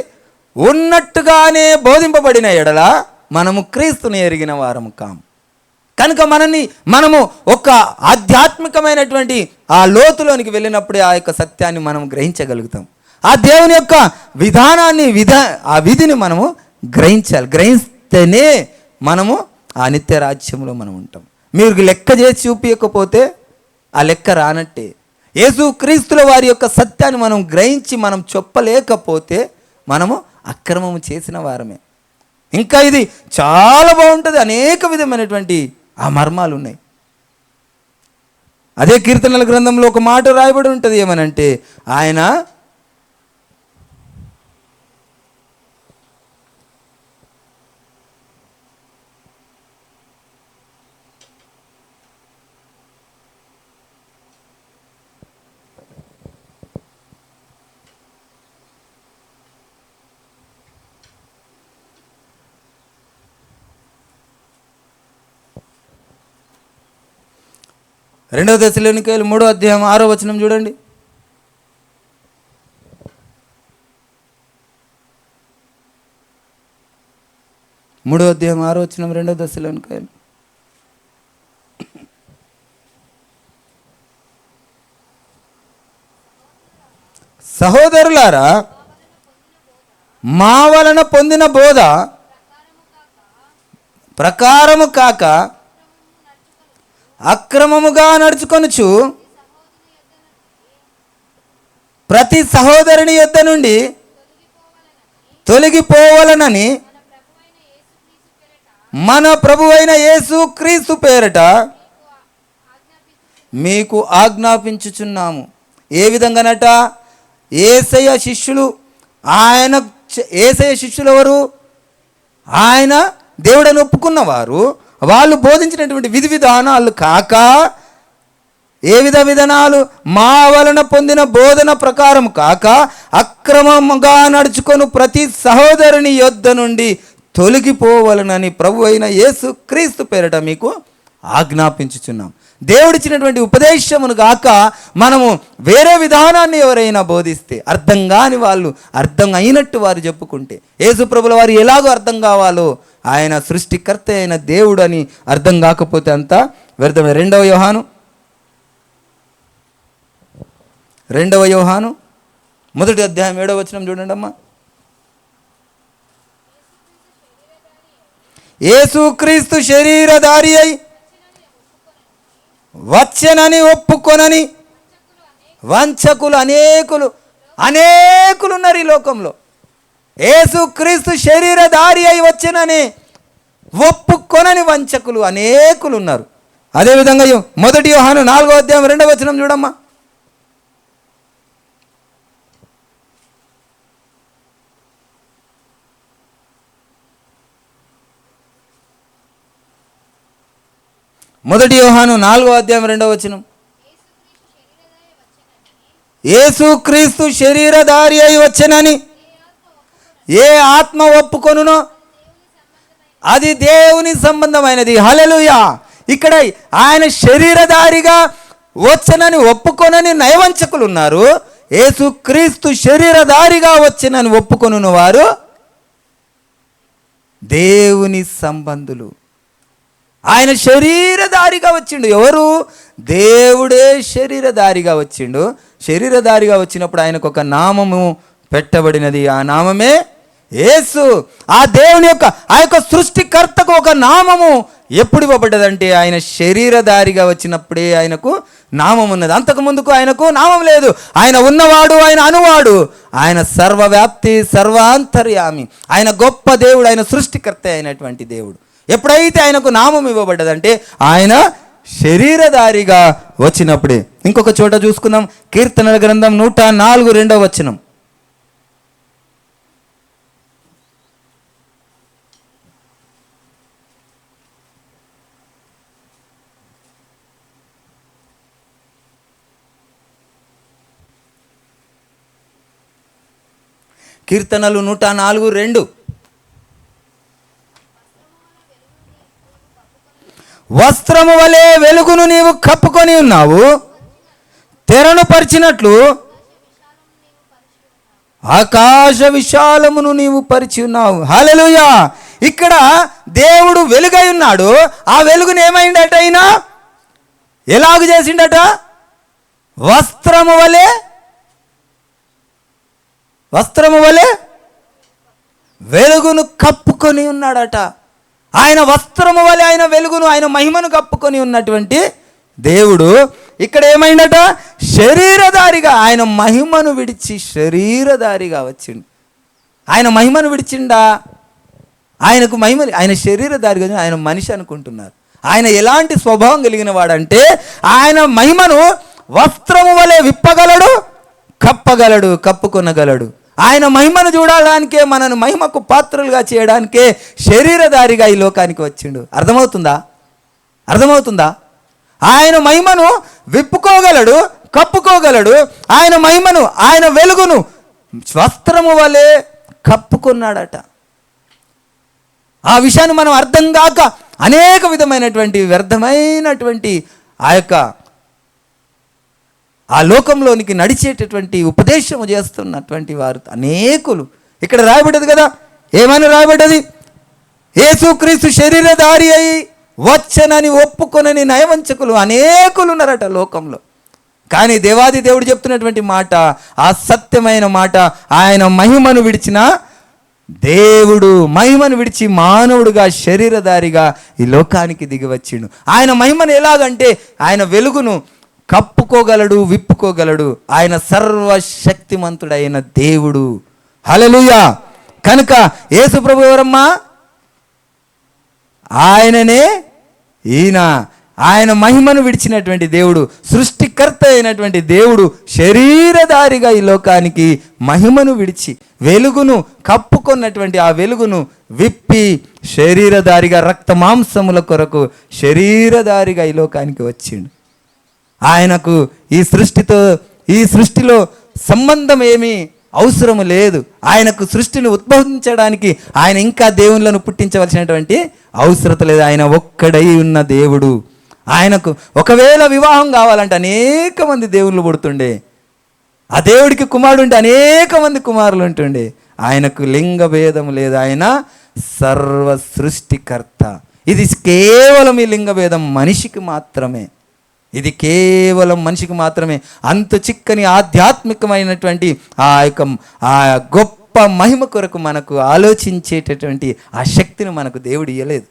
ఉన్నట్టుగానే బోధింపబడిన ఎడల మనము క్రీస్తుని ఎరిగిన వారము కాము. కనుక మనము ఒక ఆధ్యాత్మికమైనటువంటి ఆ లోతులోనికి వెళ్ళినప్పుడే ఆ యొక్క సత్యాన్ని మనం గ్రహించగలుగుతాం. ఆ దేవుని యొక్క విధానాన్ని, ఆ విధిని మనము గ్రహించాలి. గ్రహిస్తేనే మనము ఆ నిత్య రాజ్యంలో మనం ఉంటాం. మీరు లెక్క చేసి చూపించకపోతే ఆ లెక్క రానట్టే. యేసు క్రీస్తుల వారి యొక్క సత్యాన్ని మనం గ్రహించి మనం చెప్పలేకపోతే మనము అక్రమము చేసిన వారమే. ఇంకా ఇది చాలా బాగుంటుంది. అనేక విధమైనటువంటి ఆ మర్మాలు ఉన్నాయి. అదే కీర్తనల గ్రంథంలో ఒక మాట రాయబడి ఉంటుంది. ఏమనంటే ఆయన రెండవ దశలోనికాయలు 3వ అధ్యాయం 6వ వచనం చూడండి. 3వ అధ్యాయం 6వ వచనం, రెండవ దశలోనికాయలు. సహోదరులారా, మా వలన పొందిన బోధ ప్రకారము కాక అక్రమముగా నడుచుకొనుచు ప్రతి సహోదరుని యొద్ద నుండి తొలగిపోవలనని మన ప్రభువైన యేసు క్రీస్తు పేరట మీకు ఆజ్ఞాపించుచున్నాము. ఏ విధంగానట? యేసయ్య శిష్యులు ఎవరు? ఆయన దేవుడని ఒప్పుకున్నవారు వాళ్ళు బోధించినటువంటి విధి విధానాలు కాక ఏ విధానాలు మా వలన పొందిన బోధన ప్రకారం కాక అక్రమంగా నడుచుకొని ప్రతి సహోదరుని యొద్ద నుండి తొలగిపోవలనని ప్రభు అయిన యేసు క్రీస్తు పేరట మీకు ఆజ్ఞాపించుచున్నాం. దేవుడిచ్చినటువంటి ఉపదేశమును గాక మనము వేరే విధానాన్ని ఎవరైనా బోధిస్తే, అర్థం కాని వాళ్ళు అర్థం అయినట్టు వారు చెప్పుకుంటే, యేసు ప్రభుల వారు ఎలాగో అర్థం కావాలో ఆయన సృష్టికర్త అయిన దేవుడు అని అర్థం కాకపోతే అంతా వ్యర్థమే. 2వ యోహాను 1వ అధ్యాయం 7వ వచనం చూడండి అమ్మా. యేసుక్రీస్తు శరీరధారి అయి వచ్చెనని ఒప్పుకొనని వంచకులు అనేకులు ఉన్నారు ఈ లోకంలో. యేసుక్రీస్తు శరీరధారి అయి వచ్చెనని ఒప్పుకొనని వంచకులు అనేకులు ఉన్నారు. అదేవిధంగా 1 యోహాను 4వ అధ్యాయం 2వ వచనం చూడమ్మా. మొదటి యోహాను 4వ అధ్యాయం 2వ వచనం. యేసుక్రీస్తు శరీరధారి అయి వచ్చెనని ఏ ఆత్మ ఒప్పుకొనునో అది దేవుని సంబంధమైనది. హల్లెలూయా. ఇక్కడ ఆయన శరీరధారిగా వచ్చనని ఒప్పుకొనని నయవంచకులు ఉన్నారు. యేసుక్రీస్తు శరీరధారిగా వచ్చనని ఒప్పుకొనున్న వారు దేవుని సంబంధులు. ఆయన శరీరధారిగా వచ్చిండు. ఎవరు? దేవుడే శరీరధారిగా వచ్చిండు. శరీరధారిగా వచ్చినప్పుడు ఆయనకు ఒక నామము పెట్టబడినది. ఆ నామమే యేసు. ఆ దేవుని యొక్క ఆ యొక్క సృష్టికర్తకు ఒక నామము ఎప్పుడు ఇవ్వబడ్డదంటే ఆయన శరీరధారిగా వచ్చినప్పుడే ఆయనకు నామం ఉన్నది. అంతకుముందుకు ఆయనకు నామం లేదు. ఆయన ఉన్నవాడు, ఆయన అనువాడు, ఆయన సర్వవ్యాప్తి, సర్వాంతర్యామి, ఆయన గొప్ప దేవుడు, ఆయన సృష్టికర్త అయినటువంటి దేవుడు. ఎప్పుడైతే ఆయనకు నామం ఇవ్వబడ్డదంటే ఆయన శరీరధారిగా వచ్చినప్పుడే. ఇంకొక చోట చూసుకుందాం. కీర్తనల గ్రంథం 104 2వ వచనం. కీర్తనలు 104 2. వస్త్రము వలె వెలుగును నీవు కప్పుకొని ఉన్నావు, తెరను పరిచినట్లు ఆకాశ విశాలమును నీవు పరిచి ఉన్నావు. హల్లెలూయా. ఇక్కడ దేవుడు వెలుగై ఉన్నాడు. ఆ వెలుగును ఏమైందట? ఆయన ఎలాగ చేసిండట? వస్త్రము వలె వెలుగును కప్పుకొని ఉన్నాడట. ఆయన వస్త్రము వలె ఆయన వెలుగును, ఆయన మహిమను కప్పుకొని ఉన్నటువంటి దేవుడు ఇక్కడ ఏమైందట? శరీరధారిగా, ఆయన మహిమను విడిచి శరీరధారిగా వచ్చిండు. ఆయన మహిమను విడిచిండా? ఆయనకు మహిమ, ఆయన శరీరధారిగా ఆయన మనిషి అనుకుంటున్నారు. ఆయన ఎలాంటి స్వభావం కలిగిన వాడంటే ఆయన మహిమను వస్త్రము వలె విప్పగలడు, కప్పగలడు, కప్పుకొనగలడు. ఆయన మహిమను చూడడానికే, మనను మహిమకు పాత్రలుగా చేయడానికే శరీరధారిగా ఈ లోకానికి వచ్చిండు. అర్థమవుతుందా? ఆయన మహిమను విప్పుకోగలడు, కప్పుకోగలడు. ఆయన మహిమను, ఆయన వెలుగును వస్త్రము వలె కప్పుకున్నాడట. ఆ విషయాన్ని మనం అర్థం కాక అనేక విధమైనటువంటి వ్యర్థమైనటువంటి ఆ లోకంలోనికి నడిచేటటువంటి ఉపదేశము చేస్తున్నటువంటి వారు అనేకులు. ఇక్కడ రాయబడ్డది కదా, ఏమని రాయబడ్డది? యేసుక్రీస్తు శరీరధారి అయి వచ్చనని ఒప్పుకొనని నయవంచకులు అనేకులు ఉన్నారట లోకంలో. కానీ దేవాది దేవుడు చెప్తున్నటువంటి మాట, ఆ సత్యమైన మాట, ఆయన మహిమను విడిచిన దేవుడు మహిమను విడిచి మానవుడుగా శరీరధారిగా ఈ లోకానికి దిగి వచ్చిండు. ఆయన మహిమను ఎలాగంటే ఆయన వెలుగును కప్పుకోగలడు, విప్పుకోగలడు. ఆయన సర్వశక్తిమంతుడైన దేవుడు. హల్లెలూయా. కనుక యేసు ప్రభు ఎవరమ్మా? ఆయననే ఈయన. ఆయన మహిమను విడిచినటువంటి దేవుడు, సృష్టికర్త అయినటువంటి దేవుడు శరీరధారిగా ఈ లోకానికి మహిమను విడిచి వెలుగును కప్పుకొన్నటువంటి ఆ వెలుగును విప్పి శరీరధారిగా రక్త మాంసముల కొరకు శరీరధారిగా ఈ లోకానికి వచ్చిండు. ఆయనకు ఈ సృష్టిలో సంబంధం ఏమీ అవసరము లేదు. ఆయనకు సృష్టిని ఉద్భవించడానికి ఆయన ఇంకా దేవుళ్ళను పుట్టించవలసినటువంటి అవసరత లేదు. ఆయన ఒక్కడై ఉన్న దేవుడు. ఆయనకు ఒకవేళ వివాహం కావాలంటే అనేక మంది దేవుళ్ళు పుడుతుండే, ఆ దేవుడికి కుమారుడు ఉంటే అనేక మంది కుమారులు ఉంటుండే. ఆయనకు లింగ భేదం లేదు. ఆయన సర్వ సృష్టికర్త. ఇది కేవలం ఈ లింగ భేదం మనిషికి మాత్రమే. ఇది కేవలం మనిషికి మాత్రమే. అంత చిక్కని ఆధ్యాత్మికమైనటువంటి ఆ గొప్ప మహిమ కొరకు మనకు ఆలోచించేటటువంటి ఆ శక్తిని మనకు దేవుడు ఇవ్వలేదు.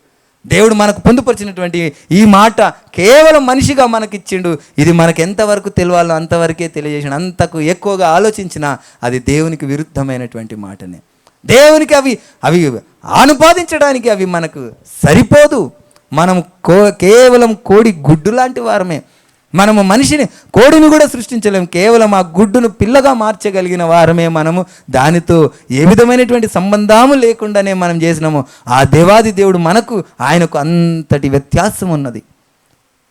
దేవుడు మనకు పొందుపరిచినటువంటి ఈ మాట కేవలం మనిషిగా మనకిచ్చిండు. ఇది మనకు ఎంతవరకు తెలియాలో అంతవరకే తెలియజేసిండు. అంతకు ఎక్కువగా ఆలోచించినా అది దేవునికి విరుద్ధమైనటువంటి మాటనే. దేవునికి అవి ఆనుపాదించడానికి అవి మనకు సరిపోదు. మనం కేవలం కోడి గుడ్డు లాంటి వారమే. మనము మనిషిని, కోడిని కూడా సృష్టించలేము. కేవలం ఆ గుడ్డును పిల్లగా మార్చగలిగిన వారమే మనము. దానితో ఏ విధమైనటువంటి సంబంధము లేకుండానే మనం చేసినాము. ఆ దేవాది దేవుడు ఆయనకు అంతటి వ్యత్యాసం ఉన్నది.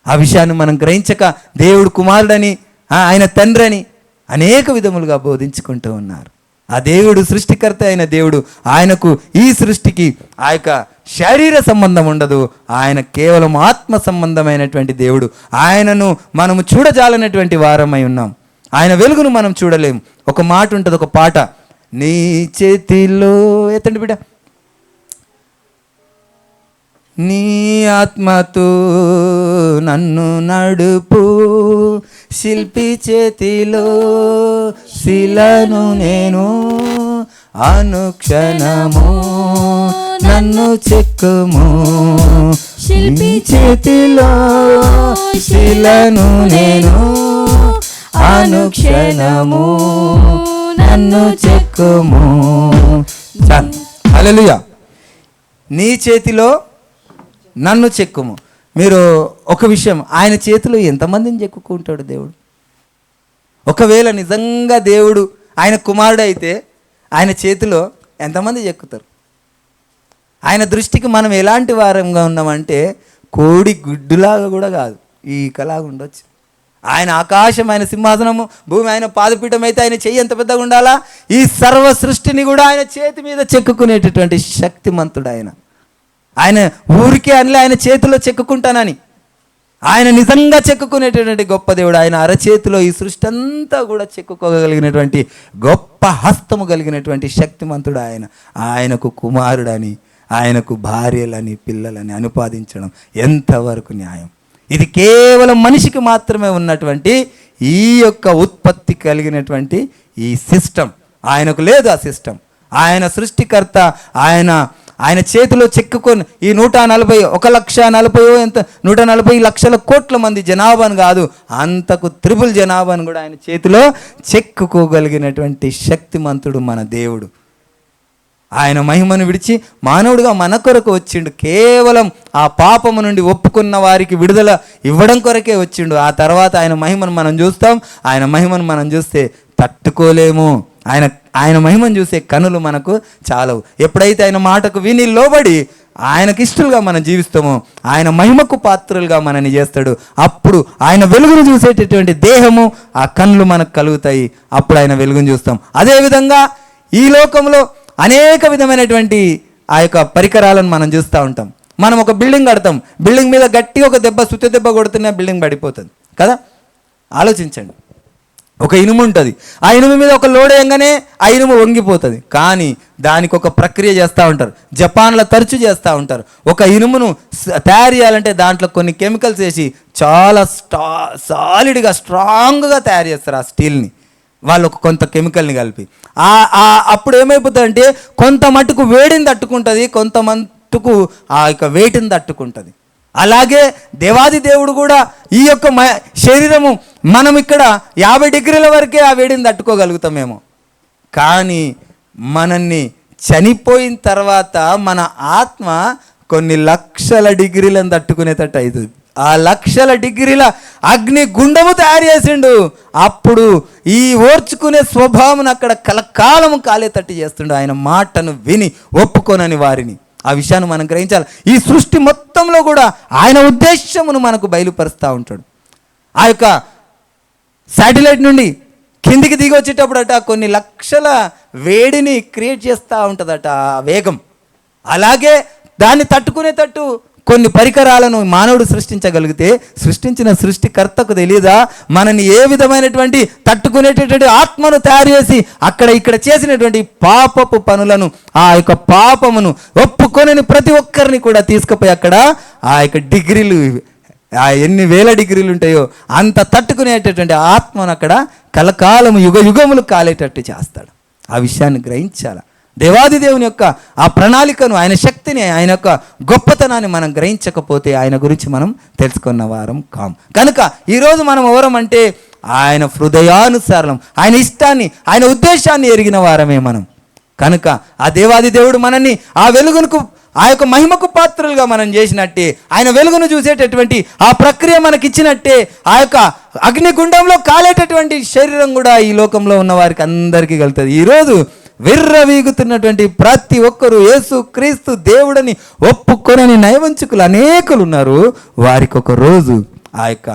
ఆ విషయాన్ని మనం గ్రహించక దేవుడు కుమారుడని, ఆయన తండ్రి అని అనేక విధములుగా బోధించుకుంటూ ఉన్నారు. ఆ దేవుడు సృష్టికర్త అయిన దేవుడు. ఆయనకు ఈ సృష్టికి ఆ యొక్క శరీర సంబంధం ఉండదు. ఆయన కేవలం ఆత్మ సంబంధమైనటువంటి దేవుడు. ఆయనను మనము చూడజాలనటువంటి వారమై ఉన్నాం. ఆయన వెలుగును మనం చూడలేము. ఒక మాట ఉంటుంది, ఒక పాట, నీ చేతిలో ఎత్తండి బిడ్డ, నీ ఆత్మతో నన్ను నడుపు, శిల్పి చేతిలో శిలను నేను, అనుక్షణము నన్ను చెక్కుము, శిల్పి చేతిలో శిలను నేను, అనుక్షణము నన్ను చెక్కుము. హల్లెలూయా. నీ చేతిలో నన్ను చెక్కుము. మీరు ఒక విషయం, ఆయన చేతిలో ఎంతమందిని చెక్కుకుంటాడు దేవుడు? ఒకవేళ నిజంగా దేవుడు ఆయన కుమారుడు అయితే ఆయన చేతిలో ఎంతమంది చెక్కుతారు? ఆయన దృష్టికి మనం ఎలాంటి వారంగా ఉన్నామంటే కోడి గుడ్డులాగా కూడా కాదు, ఈకలాగా ఉండొచ్చు. ఆయన ఆకాశం, ఆయన సింహాసనము, భూమి ఆయన పాదపీఠం అయితే ఆయన చెయ్యి ఎంత పెద్దగా ఉండాలా? ఈ సర్వ సృష్టిని కూడా ఆయన చేతి మీద చెక్కుకునేటటువంటి శక్తిమంతుడు ఆయన. ఆయన ఊరికే అనలే ఆయన చేతిలో చెక్కుకుంటానని. ఆయన నిజంగా చెక్కుకునేటటువంటి గొప్ప దేవుడు. ఆయన అరచేతిలో ఈ సృష్టి అంతా కూడా చెక్కుకోగలిగినటువంటి గొప్ప హస్తము కలిగినటువంటి శక్తిమంతుడు ఆయన. ఆయనకు కుమారుడని, ఆయనకు భార్యలని, పిల్లలని అనుపాదించడం ఎంతవరకు న్యాయం? ఇది కేవలం మనిషికి మాత్రమే ఉన్నటువంటి ఈ యొక్క ఉత్పత్తి కలిగినటువంటి ఈ సిస్టమ్. ఆయనకు లేదు ఆ సిస్టమ్. ఆయన సృష్టికర్త. ఆయన చేతిలో చెక్కుకొని ఈ 140 ఎంత 140 లక్షల కోట్ల మంది జనాభాను కాదు, అంతకు త్రిపుల్ జనాభాను కూడా ఆయన చేతిలో చెక్కుకోగలిగినటువంటి శక్తిమంతుడు మన దేవుడు. ఆయన మహిమను విడిచి మానవుడిగా మన కొరకు వచ్చిండు. కేవలం ఆ పాపము నుండి ఒప్పుకున్న వారికి విడుదల ఇవ్వడం కొరకే వచ్చిండు. ఆ తర్వాత ఆయన మహిమను మనం చూస్తాం. ఆయన మహిమను మనం చూస్తే తట్టుకోలేము. ఆయన మహిమను చూసే కనులు మనకు చాలవు. ఎప్పుడైతే ఆయన మాటకు విని లోబడి ఆయనకి ఇష్టలుగా మనం జీవిస్తామో ఆయన మహిమకు పాత్రలుగా మనని చేస్తాడు. అప్పుడు ఆయన వెలుగును చూసేటటువంటి దేహము, ఆ కళ్ళు మనకు కలుగుతాయి. అప్పుడు ఆయన వెలుగును చూస్తాం. అదేవిధంగా ఈ లోకంలో అనేక విధమైనటువంటి ఆ యొక్క పరికరాలను మనం చూస్తూ ఉంటాం. మనం ఒక బిల్డింగ్ కడతాం, బిల్డింగ్ మీద గట్టి ఒక సుత్తి దెబ్బ కొడుతున్నా బిల్డింగ్ పడిపోతుంది కదా. ఆలోచించండి. ఒక ఇనుము ఉంటుంది, ఆ ఇనుము మీద ఒక లోడ్ వేయగానే ఆ ఇనుము వంగిపోతుంది. కానీ దానికి ఒక ప్రక్రియ చేస్తూ ఉంటారు. జపాన్లో తరచు చేస్తూ ఉంటారు. ఒక ఇనుమును తయారు చేయాలంటే దాంట్లో కొన్ని కెమికల్స్ వేసి చాలా సాలిడ్గా స్ట్రాంగ్గా తయారు చేస్తారు ఆ స్టీల్ని. వాళ్ళు కొంత కెమికల్ని కలిపి అప్పుడు ఏమైపోతుందంటే కొంత మట్టుకు వేడిని తట్టుకుంటుంది, కొంత మట్టుకు ఆ యొక్క వేటిని తట్టుకుంటుంది. అలాగే దేవాది దేవుడు కూడా ఈ యొక్క శరీరము మనం ఇక్కడ 50 డిగ్రీల వరకే ఆ వేడిని తట్టుకోగలుగుతామేమో, కానీ మనల్ని చనిపోయిన తర్వాత మన ఆత్మ కొన్ని లక్షల డిగ్రీలను తట్టుకునేటట్టు అవుతుంది. ఆ 1,00,000 డిగ్రీల అగ్ని గుండము తయారు చేసిండు. అప్పుడు ఈ ఓర్చుకునే స్వభావం అక్కడ కలకాలము కాలేతట్టు చేస్తుండు, ఆయన మాటను విని ఒప్పుకోనని వారిని. ఆ విషయాన్ని మనం గ్రహించాలి. ఈ సృష్టి మొత్తంలో కూడా ఆయన ఉద్దేశమును మనకు బయలుపరుస్తూ ఉంటాడు. ఆ యొక్క శాటిలైట్ నుండి కిందికి దిగి వచ్చేటప్పుడట కొన్ని లక్షల వేడిని క్రియేట్ చేస్తూ ఉంటుందట ఆ వేగం. అలాగే దాన్ని తట్టుకునేటట్టు కొన్ని పరికరాలను మానవుడు సృష్టించగలిగితే, సృష్టించిన సృష్టికర్తకు తెలియదా మనని ఏ విధమైనటువంటి తట్టుకునేటటువంటి ఆత్మను తయారు చేసి అక్కడ ఇక్కడ చేసినటువంటి పాపపు పనులను, ఆ యొక్క పాపమును ఒప్పుకొని ప్రతి ఒక్కరిని కూడా తీసుకుపోయి అక్కడ ఆ యొక్క డిగ్రీలు, ఆ ఎన్ని వేల డిగ్రీలు ఉంటాయో అంత తట్టుకునేటటువంటి ఆత్మను అక్కడ కలకాలము యుగ యుగములు కాలేటట్టు చేస్తాడు. ఆ విషయాన్ని గ్రహించాలి. దేవాది దేవుని యొక్క ఆ ప్రణాళికను, ఆయన శక్తిని, ఆయన యొక్క గొప్పతనాన్ని మనం గ్రహించకపోతే ఆయన గురించి మనం తెలుసుకున్న వారం కాం. కనుక ఈరోజు మనం ఎవరం అంటే ఆయన హృదయానుసారం, ఆయన ఇష్టాన్ని, ఆయన ఉద్దేశాన్ని ఎరిగిన వారమే మనం. కనుక ఆ దేవాది దేవుడు మనల్ని ఆ వెలుగునకు, ఆ యొక్క మహిమకు పాత్రలుగా మనం చేసినట్టే, ఆయన వెలుగును చూసేటటువంటి ఆ ప్రక్రియ మనకిచ్చినట్టే, ఆ యొక్క అగ్నిగుండంలో కాలేటటువంటి శరీరం కూడా ఈ లోకంలో ఉన్న వారికి అందరికీ కలుగుతుంది. ఈరోజు విర్రవీగుతున్నటువంటి ప్రతి ఒక్కరూ యేసు క్రీస్తు దేవుడని ఒప్పుకొనని నయవంచుకులు అనేకులు ఉన్నారు. వారికి ఒక రోజు ఆ యొక్క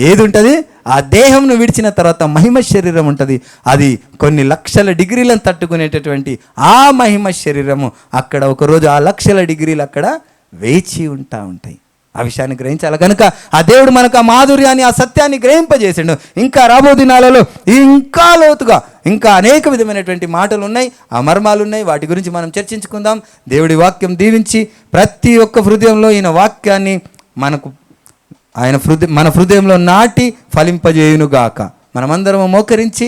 ఏది ఉంటుంది, ఆ దేహంను విడిచిన తర్వాత మహిమ శరీరం ఉంటుంది. అది కొన్ని లక్షల డిగ్రీలను తట్టుకునేటటువంటి ఆ మహిమ శరీరము అక్కడ ఒకరోజు ఆ లక్షల డిగ్రీలు అక్కడ వేచి ఉంటాయి. ఆ విషయాన్ని గ్రహించాలి. కనుక ఆ దేవుడు మనకు ఆ మాధుర్యాన్ని, ఆ సత్యాన్ని గ్రహింపజేసిండు. ఇంకా రాబో దినాలలో ఇంకా లోతుగా ఇంకా అనేక విధమైనటువంటి మాటలు ఉన్నాయి, ఆ మర్మాలు ఉన్నాయి. వాటి గురించి మనం చర్చించుకుందాం. దేవుడి వాక్యం దీవించి ప్రతి ఒక్క హృదయంలో ఈయన వాక్యాన్ని మన హృదయంలో నాటి ఫలింపజేయునుగాక. మనమందరం మోకరించి